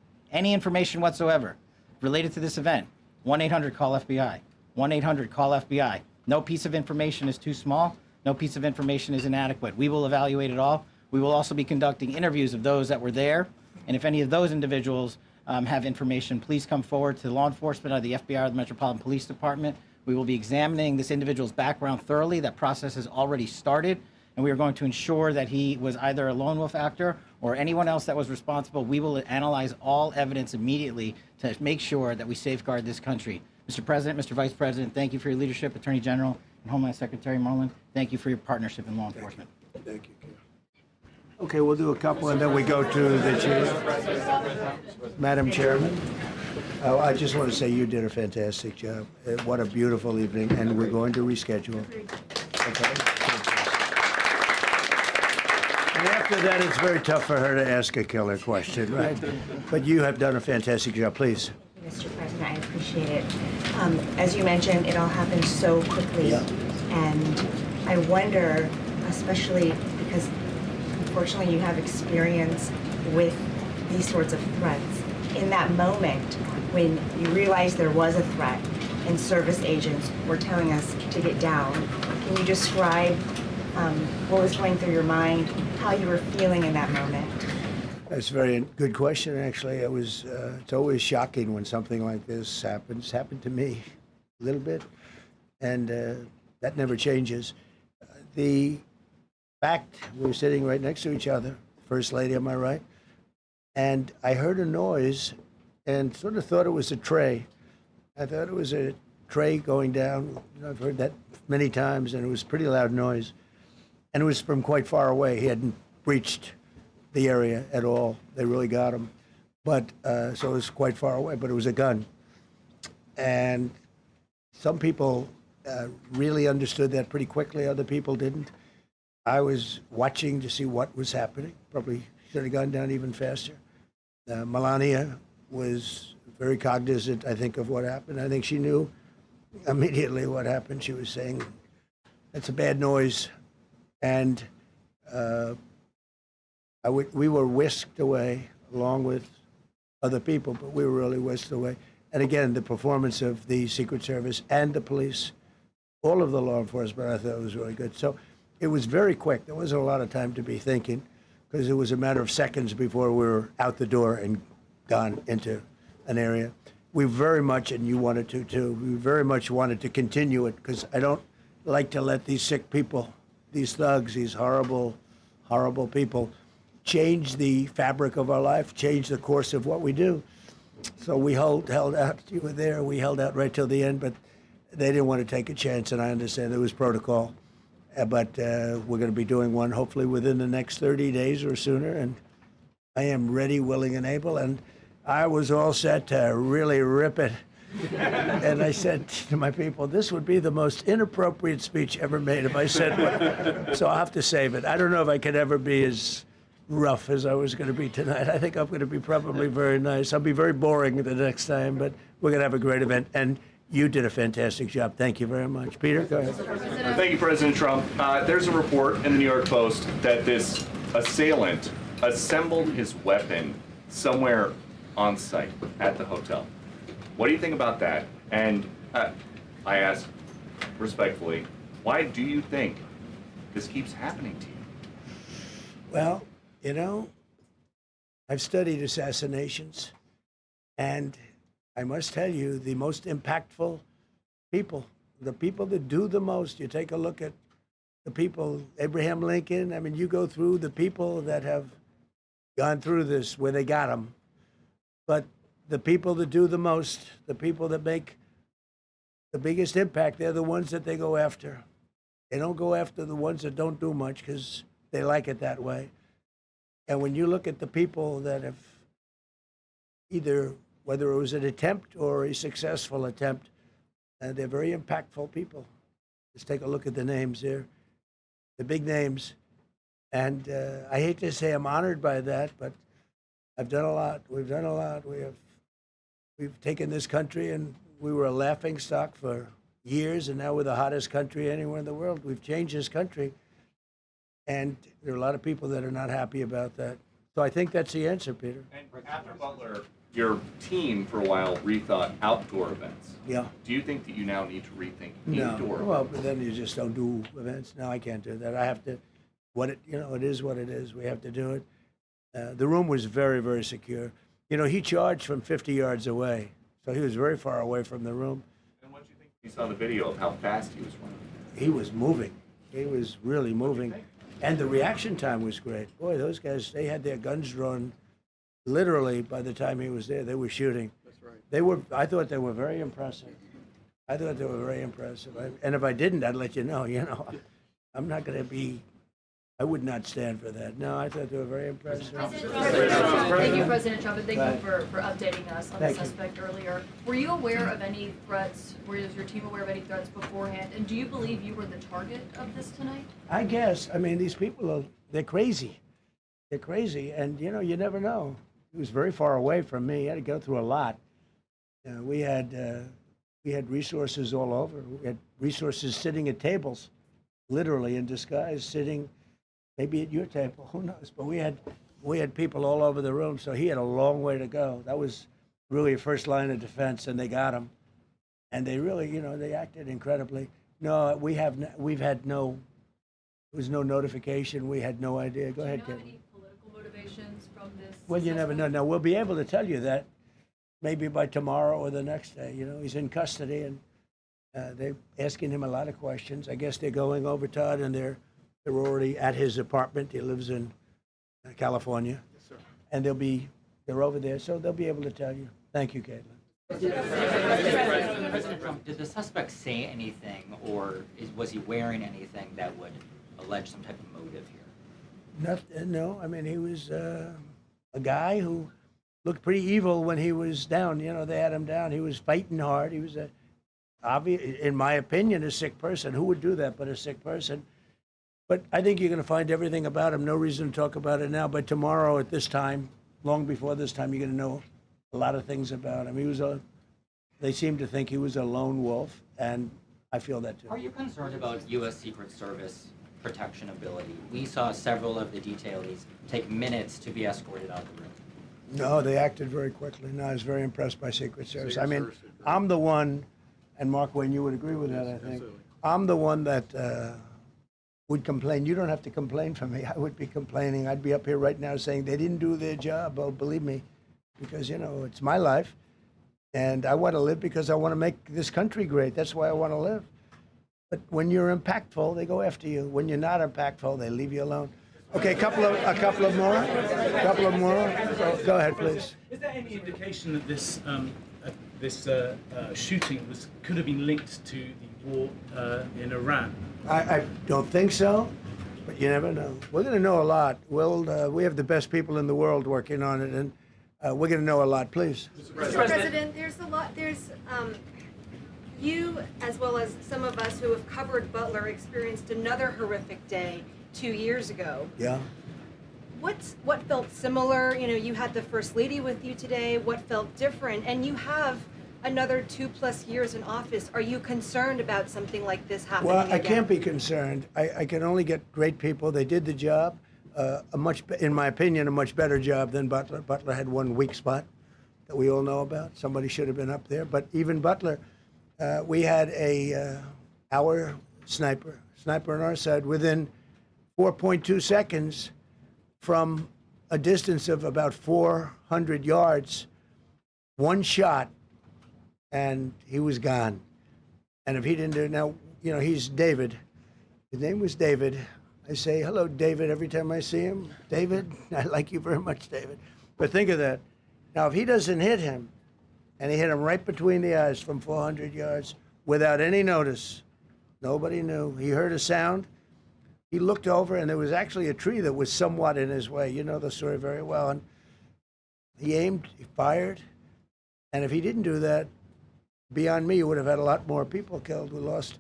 whatsoever related to this event, 1-800-CALL-FBI. 1-800-CALL-FBI. No piece of information is too small. No piece of information is inadequate. We will evaluate it all. We will also be conducting interviews of those that were there. And if any of those individuals have information, please come forward to law enforcement or the FBI or the Metropolitan Police Department. We will be examining this individual's background thoroughly. That process has already started. And we are going to ensure that he was either a lone wolf actor or anyone else that was responsible. We will analyze all evidence immediately to make sure that we safeguard this country. Mr. President, Mr. Vice President, thank you for your leadership. Attorney General and Homeland Secretary Marlin, thank you for your partnership in law enforcement. Thank you. Okay, we'll do a couple and then we go to the chair. Madam Chairman, I just want to say you did a fantastic job. What a beautiful evening, and we're going to reschedule. Okay. And after that, it's very tough for her to ask a killer question, right? But you have done a fantastic job. Please. Mr. President, I appreciate it. As you mentioned, it all happened so quickly. And I wonder, especially because unfortunately you have experience with these sorts of threats, in that moment when you realized there was a threat and service agents were telling us to get down, can you describe what was going through your mind, how you were feeling in that moment? That's a very good question, actually. It's always shocking when something like this happens. It's happened to me a little bit, and that never changes. The fact we were sitting right next to each other, First Lady on my right, and I heard a noise and sort of thought it was a tray. I thought it was a tray going down. I've heard that many times, and it was a pretty loud noise. And it was from quite far away. He hadn't breached the area at all. They really got him. But so it was quite far away, but it was a gun. And some people really understood that pretty quickly. Other people didn't. I was watching to see what was happening. Probably should have gone down even faster. Melania was very cognizant, I think, of what happened. I think she knew immediately what happened. She was saying, "That's a bad noise." And we were whisked away along with other people, but we were really whisked away. And again, the performance of the Secret Service and the police, all of the law enforcement, I thought was really good. So it was very quick. There wasn't a lot of time to be thinking because it was a matter of seconds before we were out the door and gone into an area. We very much, and you wanted to too, we very much wanted to continue it because I don't like to let these sick people, these thugs, these horrible, horrible people change the fabric of our life, change the course of what we do. So we held out. You were there. We held out right till the end, but they didn't want to take a chance, and I understand there was protocol. But we're going to be doing one hopefully within the next 30 days or sooner, and I am ready, willing, and able. And I was all set to really rip it. And I said to my people, this would be the most inappropriate speech ever made if I said one. So I'll have to save it. I don't know if I could ever be as rough as I was going to be tonight. I think I'm going to be probably very nice. I'll be very boring the next time, but we're going to have a great event. And you did a fantastic job. Thank you very much. Peter, go ahead. Thank you, President Trump. There's a report in the New York Post that this assailant assembled his weapon somewhere on site at the hotel. What do you think about that? And I ask respectfully, why do you think this keeps happening to you? Well, you know, I've studied assassinations, and I must tell you, the most impactful people, the people that do the most, you take a look at the people, Abraham Lincoln, I mean, you go through the people that have gone through this where they got them, but the people that do the most, the people that make the biggest impact, they're the ones that they go after. They don't go after the ones that don't do much because they like it that way. And when you look at the people that have either, whether it was an attempt or a successful attempt, they're very impactful people. Just take a look at the names there, the big names. And I hate to say I'm honored by that, but I've done a lot. We've done a lot. We've taken this country, and we were a laughing stock for years, and now we're the hottest country anywhere in the world. We've changed this country. And there are a lot of people that are not happy about that. So I think that's the answer, Peter. And after Butler, your team for a while rethought outdoor events. Yeah. Do you think that you now need to rethink No. indoor Well, events? but then you just don't do events. No, I can't do that. I have to, it is what it is. We have to do it. The room was very, very secure. You know, he charged from 50 yards away. So he was very far away from the room. And what do you think you saw the video of how fast he was running? He was moving. He was really moving. And the reaction time was great. Boy, those guys, they had their guns drawn literally by the time he was there. They were shooting. That's right. I thought they were very impressive. And if I didn't, I'd let you know, I'm not going to be, I would not stand for that. No, I thought they were very impressive. Thank you, President Trump, and thank you for updating us on Thank the suspect earlier. Were you aware of any threats? Was your team aware of any threats beforehand? And do you believe you were the target of this tonight? I guess. I mean, these people they're crazy. they're crazy, and you never know. He was very far away from me. He had to go through a lot. We had resources all over. We had resources sitting at tables, literally in disguise, sitting maybe at your table. Who knows? But we had people all over the room. So he had a long way to go. That was really a first line of defense, and they got him. And they really, they acted incredibly. No, we've had no. There was no notification. We had no idea. Go ahead, Kevin. Any political motivations from this? Well, you never know. Now, we'll be able to tell you that maybe by tomorrow or the next day. He's in custody, and they're asking him a lot of questions. I guess they're going over, Todd, and they're already at his apartment. He lives in California. Yes, sir. And they're over there, so they'll be able to tell you. Thank you, Caitlin. President Trump, did the suspect say anything, or was he wearing anything that would allege some type of motive here? No, I mean, he was a guy who looked pretty evil when he was down. They had him down. He was fighting hard. He was in my opinion, a sick person. Who would do that but a sick person? But I think you're going to find everything about him. No reason to talk about it now. But tomorrow at this time, long before this time, you're going to know a lot of things about him. They seem to think he was a lone wolf, and I feel that too. Are you concerned about U.S. Secret Service protection ability? We saw several of the detainees take minutes to be escorted out the room. No, they acted very quickly. No, I was very impressed by Secret Service. I mean, I'm the one, and Mark Wayne, you would agree with that, I think. I'm the one that would complain. You don't have to complain for me. I would be complaining. I'd be up here right now saying they didn't do their job. Oh, believe me, because, it's my life. And I want to live because I want to make this country great. That's why I want to live. But when you're impactful, they go after you. When you're not impactful, they leave you alone. Okay, a couple of more. Go ahead, please. Is there any indication that this shooting could have been linked to the war in Iran? I don't think so, but you never know. We're going to know a lot. We have the best people in the world working on it, and we're going to know a lot. Please. Mr. President, there's a lot. You, as well as some of us who have covered Butler, experienced another horrific day 2 years ago. Yeah. What felt similar? You had the First Lady with you today. What felt different? And you have another 2+ years in office. Are you concerned about something like this happening Well, I again? can't be concerned. I can only get great people. They did the job. In my opinion, a much better job than Butler. Butler had one weak spot that we all know about. Somebody should have been up there. But even Butler, we had our sniper on our side within 4.2 seconds from a distance of about 400 yards, one shot, and he was gone. And if he didn't do it, now, he's David. His name was David. I say, hello, David, every time I see him. David, I like you very much, David. But think of that. Now, if he doesn't hit him, and he hit him right between the eyes from 400 yards without any notice, nobody knew. He heard a sound. He looked over, and there was actually a tree that was somewhat in his way. You know the story very well. And he aimed, he fired. And if he didn't do that, beyond me, you would have had a lot more people killed. We lost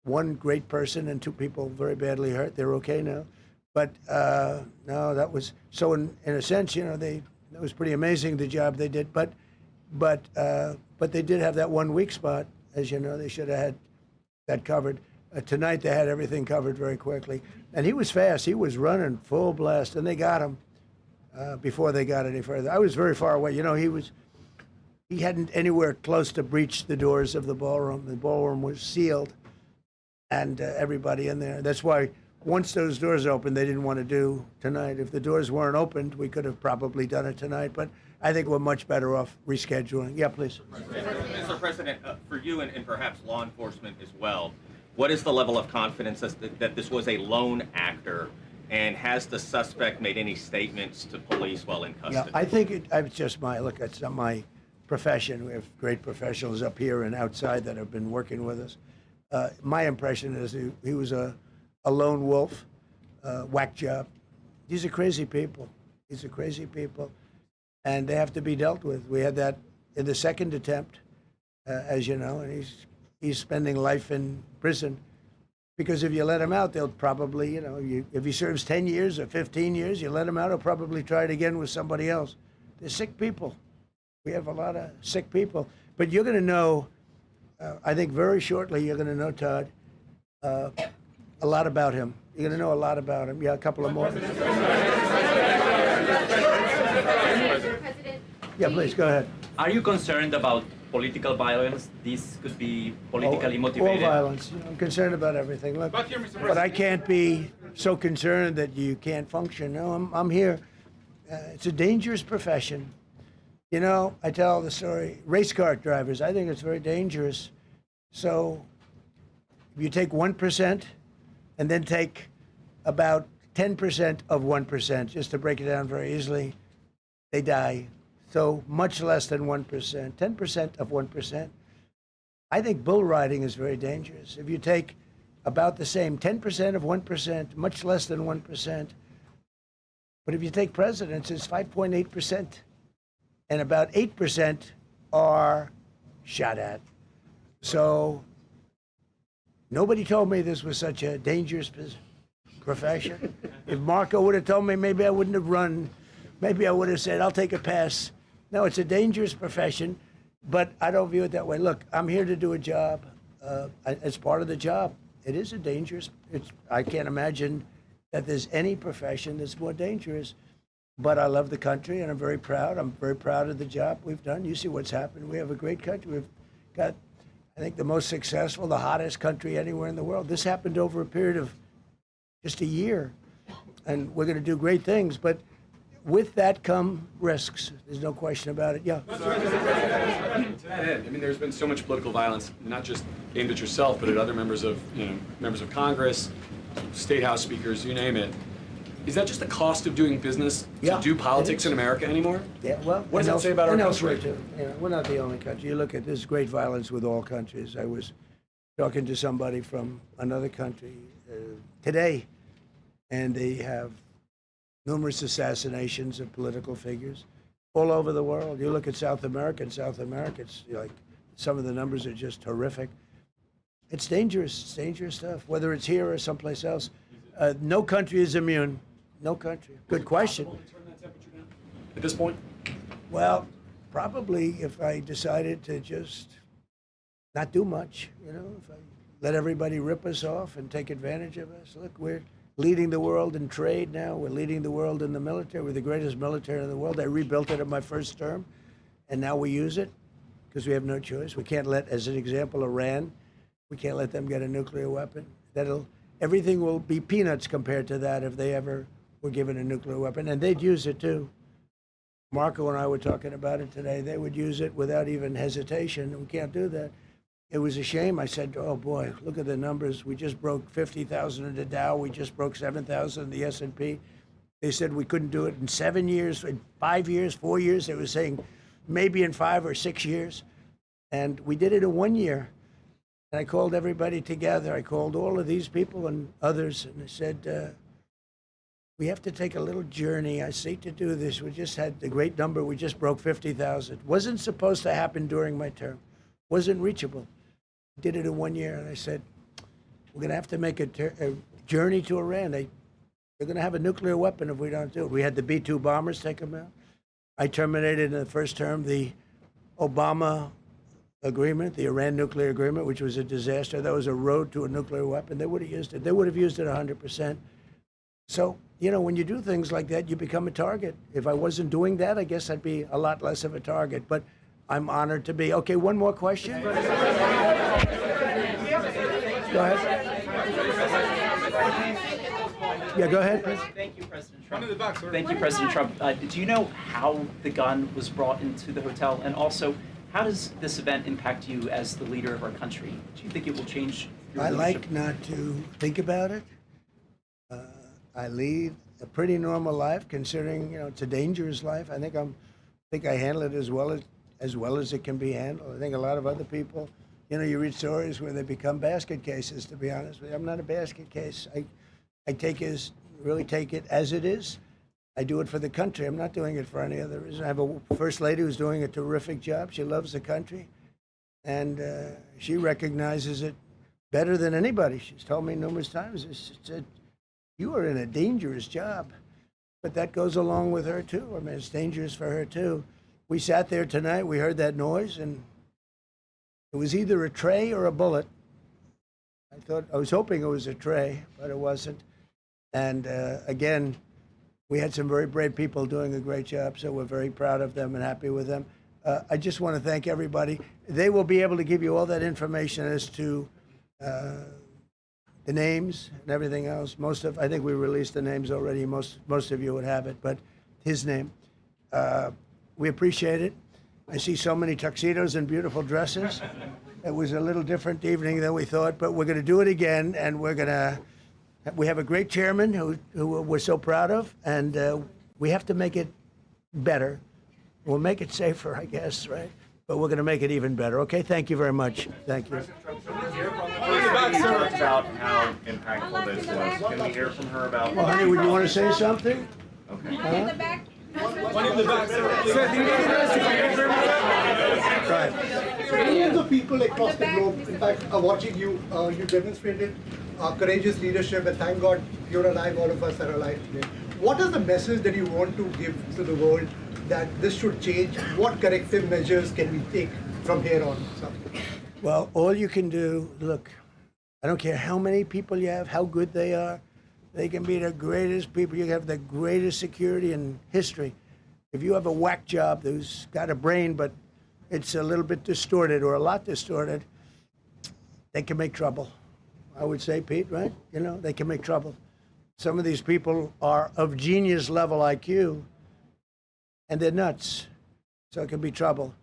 one great person and 2 people very badly hurt. They're okay now. But no, that was so. In a sense, it was pretty amazing the job they did. But they did have that one weak spot, as you know. They should have had that covered. Tonight they had everything covered very quickly, and he was fast. He was running full blast, and they got him before they got any further. I was very far away. He hadn't anywhere close to breach the doors of the ballroom. The ballroom was sealed, and everybody in there. That's why once those doors opened, they didn't want to do tonight. If the doors weren't opened, we could have probably done it tonight, but I think we're much better off rescheduling. Yeah, please. Mr. President, for you and perhaps law enforcement as well, what is the level of confidence that this was a lone actor, and has the suspect made any statements to police while in custody? Yeah, I think it's just it's not my profession. We have great professionals up here and outside that have been working with us. My impression is he was a lone wolf, whack job. These are crazy people. And they have to be dealt with. We had that in the second attempt, as you know, and he's spending life in prison. Because if you let him out, they'll probably, if he serves 10 years or 15 years, you let him out, he'll probably try it again with somebody else. They're sick people. We have a lot of sick people. But you're going to know, I think very shortly, you're going to know, Todd, a lot about him. You're going to know a lot about him. Yeah, a couple of more. Yeah, please, go ahead. Are you concerned about political violence? This could be politically motivated. All violence. I'm concerned about everything. Look, but I can't be so concerned that you can't function. No, I'm here. It's a dangerous profession. I tell the story. Race car drivers, I think it's very dangerous. So if you take 1% and then take about 10% of 1%, just to break it down very easily, they die. So much less than 1%, 10% of 1%. I think bull riding is very dangerous. If you take about the same 10% of 1%, much less than 1%, but if you take presidents, it's 5.8%, and about 8% are shot at. So nobody told me this was such a dangerous profession. If Marco would have told me, maybe I wouldn't have run. Maybe I would have said, I'll take a pass. No, it's a dangerous profession, but I don't view it that way. Look, I'm here to do a job. It's part of the job. It is a dangerous, I can't imagine that there's any profession that's more dangerous. But I love the country, and I'm very proud. I'm very proud of the job we've done. You see what's happened. We have a great country. We've got, I think, the most successful, the hottest country anywhere in the world. This happened over a period of just a year, and we're going to do great things. But with that come risks. There's no question about it. Yeah. To that end, there's been so much political violence, not just aimed at yourself, but at other members of Congress, state house speakers, you name it. Is that just the cost of doing business to do politics in America anymore? Yeah, well, what does that say about our country? Too. We're not the only country. You look at this great violence with all countries. I was talking to somebody from another country today, and they have numerous assassinations of political figures all over the world. You look at South America, it's like some of the numbers are just horrific. It's dangerous. It's dangerous stuff, whether it's here or someplace else. No country is immune. No country. Good question. At this point? Well, probably if I decided to just not do much, if I let everybody rip us off and take advantage of us. Look, we're leading the world in trade now. We're leading the world in the military. We're the greatest military in the world. I rebuilt it in my first term, and now we use it because we have no choice. We can't let, as an example, Iran, we can't let them get a nuclear weapon. Everything will be peanuts compared to that if they ever were given a nuclear weapon, and they'd use it too. Marco and I were talking about it today. They would use it without even hesitation. We can't do that. It was a shame. I said, oh boy, look at the numbers. We just broke 50,000 in the Dow. We just broke 7,000 in the S&P. They said we couldn't do it in 7 years, in 5 years, 4 years. They were saying maybe in 5 or 6 years. And we did it in 1 year. And I called everybody together. I called all of these people and others, and I said, we have to take a little journey. I say to do this. We just had the great number. We just broke 50,000. Wasn't supposed to happen during my term. Wasn't reachable. Did it in 1 year. And I said, we're going to have to make a journey to Iran. They're going to have a nuclear weapon if we don't do it. We had the B-2 bombers take them out. I terminated in the first term the Obama agreement, the Iran nuclear agreement, which was a disaster. That was a road to a nuclear weapon. They would have used it. They would have used it 100%. So, when you do things like that, you become a target. If I wasn't doing that, I guess I'd be a lot less of a target. But I'm honored to be. Okay, one more question. Go ahead. Yeah, go ahead. Thank you, President Trump. Thank you, President Trump. Do you know how the gun was brought into the hotel? And also, how does this event impact you as the leader of our country? Do you think it will change your I leadership? like not to think about it. I lead a pretty normal life, considering it's a dangerous life. I think I handle it as well as it can be handled. I think a lot of other people, you read stories where they become basket cases. To be honest with you, I'm not a basket case. I really take it as it is. I do it for the country. I'm not doing it for any other reason. I have a first lady who's doing a terrific job. She loves the country, and she recognizes it better than anybody. She's told me numerous times. She said, "You are in a dangerous job," but that goes along with her too. I mean, it's dangerous for her too. We sat there tonight. We heard that noise, and it was either a tray or a bullet. I was hoping it was a tray, but it wasn't. And again, we had some very brave people doing a great job, so we're very proud of them and happy with them. I just want to thank everybody. They will be able to give you all that information as to the names and everything else. I think we released the names already. Most of you would have it, but his name. We appreciate it. I see so many tuxedos and beautiful dresses. It was a little different evening than we thought, but we're going to do it again, and we have a great chairman who we're so proud of, and we have to make it better. We'll make it safer, I guess, right? But we're going to make it even better. Okay, thank you very much. Thank you. About how impactful this was. Can we hear from her about? Well, honey, would you want to say something? Okay. Huh? One in the back, sir. Right. Millions of people across the globe, in fact, are watching you. You demonstrated courageous leadership, and thank God you're alive. All of us are alive today. What is the message that you want to give to the world that this should change? What corrective measures can we take from here on? Well, all you can do, look, I don't care how many people you have, how good they are. They can be the greatest people. You have the greatest security in history. If you have a whack job who's got a brain, but it's a little bit distorted or a lot distorted, they can make trouble. I would say, Pete, right? You know, they can make trouble. Some of these people are of genius level IQ, and they're nuts. So it can be trouble.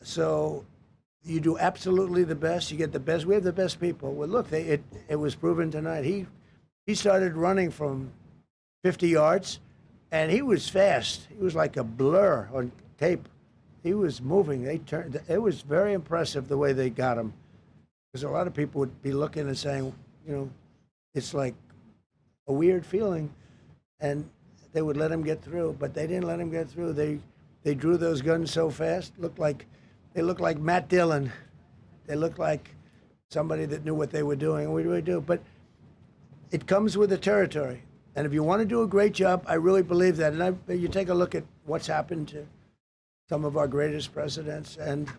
So you do absolutely the best. You get the best. We have the best people. Well, look, it was proven tonight. He started running from 50 yards, and he was fast. He was like a blur on tape. He was moving. It was very impressive the way they got him. Because a lot of people would be looking and saying, you know, it's like a weird feeling, and they would let him get through, but they didn't let him get through. They drew those guns so fast. They looked like Matt Dillon. They looked like somebody that knew what they were doing. What do we do? But it comes with the territory. And if you want to do a great job, I really believe that. And you take a look at what's happened to some of our greatest presidents, and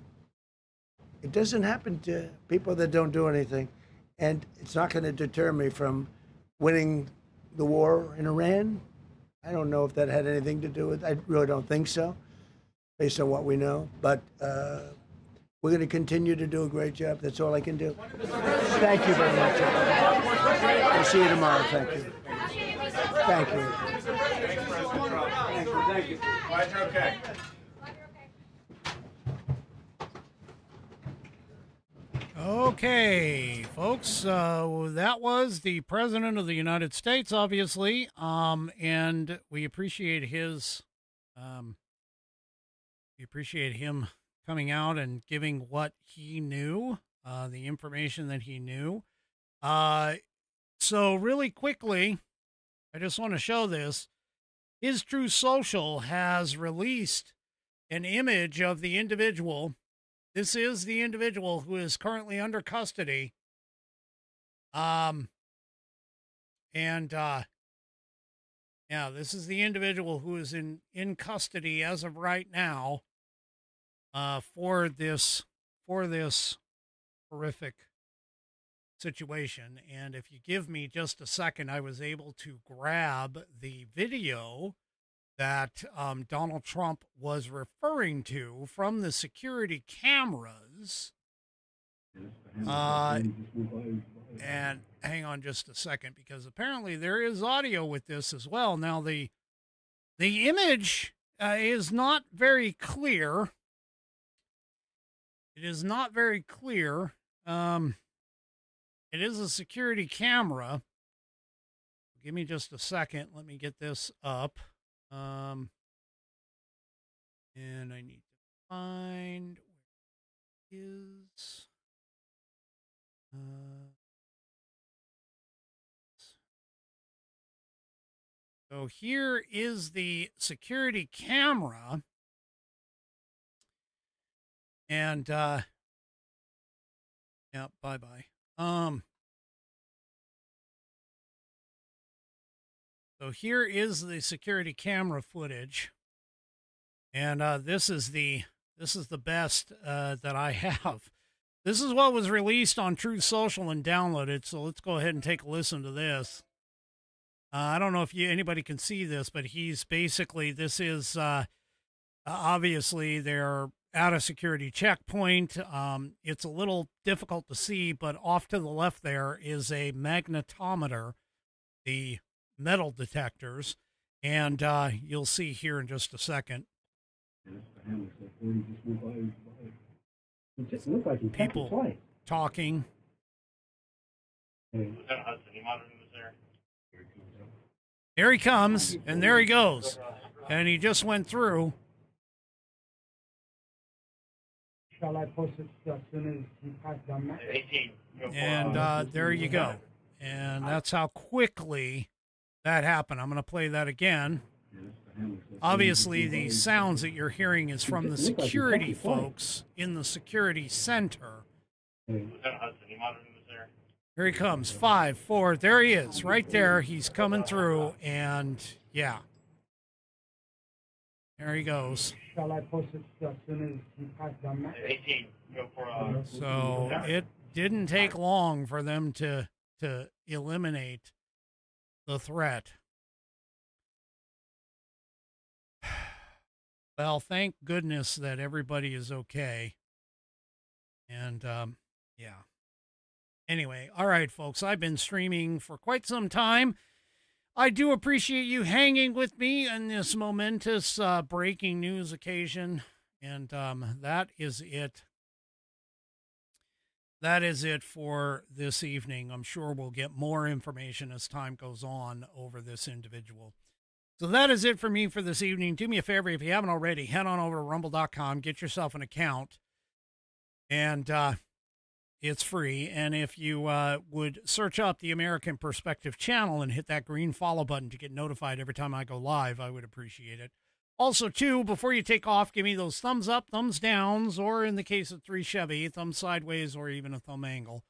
it doesn't happen to people that don't do anything. And it's not going to deter me from winning the war in Iran. I don't know if that had anything to do with it. I really don't think so, based on what we know. But we're going to continue to do a great job. That's all I can do. Thank you very much. We'll see you tomorrow. Thank you. Thank you. Thank you. Glad you're okay. Okay, folks, that was the President of the United States, obviously, and we appreciate him coming out and giving what he knew, the information that he knew. So really quickly, I just want to show this. His True Social has released an image of the individual. This is the individual who is currently under custody. Yeah, this is the individual who is in custody as of right now, for this horrific situation. And if you give me just a second, I was able to grab the video that Donald Trump was referring to from the security cameras. And hang on just a second, because apparently there is audio with this as well. Now, the image is not very clear. It is not very clear. It is a security camera. Give me just a second. Let me get this up. And I need to find where it is. So here is the security camera. And, yeah, bye-bye. So here is the security camera footage, and this is the best that I have. This is what was released on Truth Social and downloaded. So let's go ahead and take a listen to this. I don't know if anybody can see this, but he's basically, this is obviously they're at a security checkpoint. It's a little difficult to see, but off to the left there is a magnetometer, the metal detectors, and you'll see here in just a second. People talking. There he comes, and there he goes. And he just went through. Shall I post it as soon as he passed down? And there you go. And that's how quickly that happened. I'm going to play that again. Obviously, the sounds that you're hearing is from the security folks in the security center. Here he comes. 5, 4. There he is. Right there. He's coming through. And yeah. There he goes. Shall I post it as soon as he passed down? So it didn't take long for them to eliminate the threat. Well, thank goodness that everybody is okay. And yeah. Anyway, all right, folks, I've been streaming for quite some time. I do appreciate you hanging with me on this momentous breaking news occasion. And that is it. That is it for this evening. I'm sure we'll get more information as time goes on over this individual. So that is it for me for this evening. Do me a favor, if you haven't already, head on over to rumble.com, get yourself an account, and it's free. And if you would search up the American Perspective channel and hit that green follow button to get notified every time I go live, I would appreciate it. Also, too, before you take off, give me those thumbs up, thumbs downs, or in the case of 3 Chevy, thumb sideways or even a thumb angle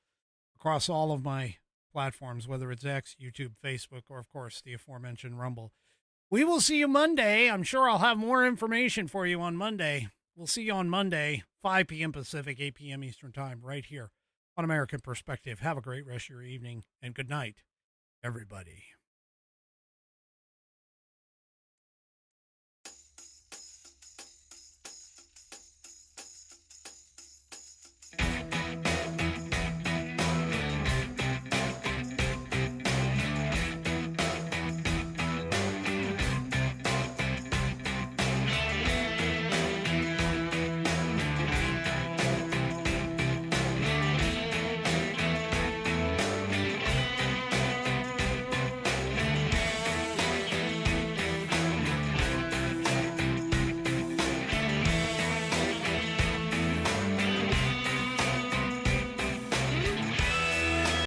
across all of my platforms, whether it's X, YouTube, Facebook, or, of course, the aforementioned Rumble. We will see you Monday. I'm sure I'll have more information for you on Monday. We'll see you on Monday, 5 p.m. Pacific, 8 p.m. Eastern Time, right here on American Perspective. Have a great rest of your evening, and good night, everybody.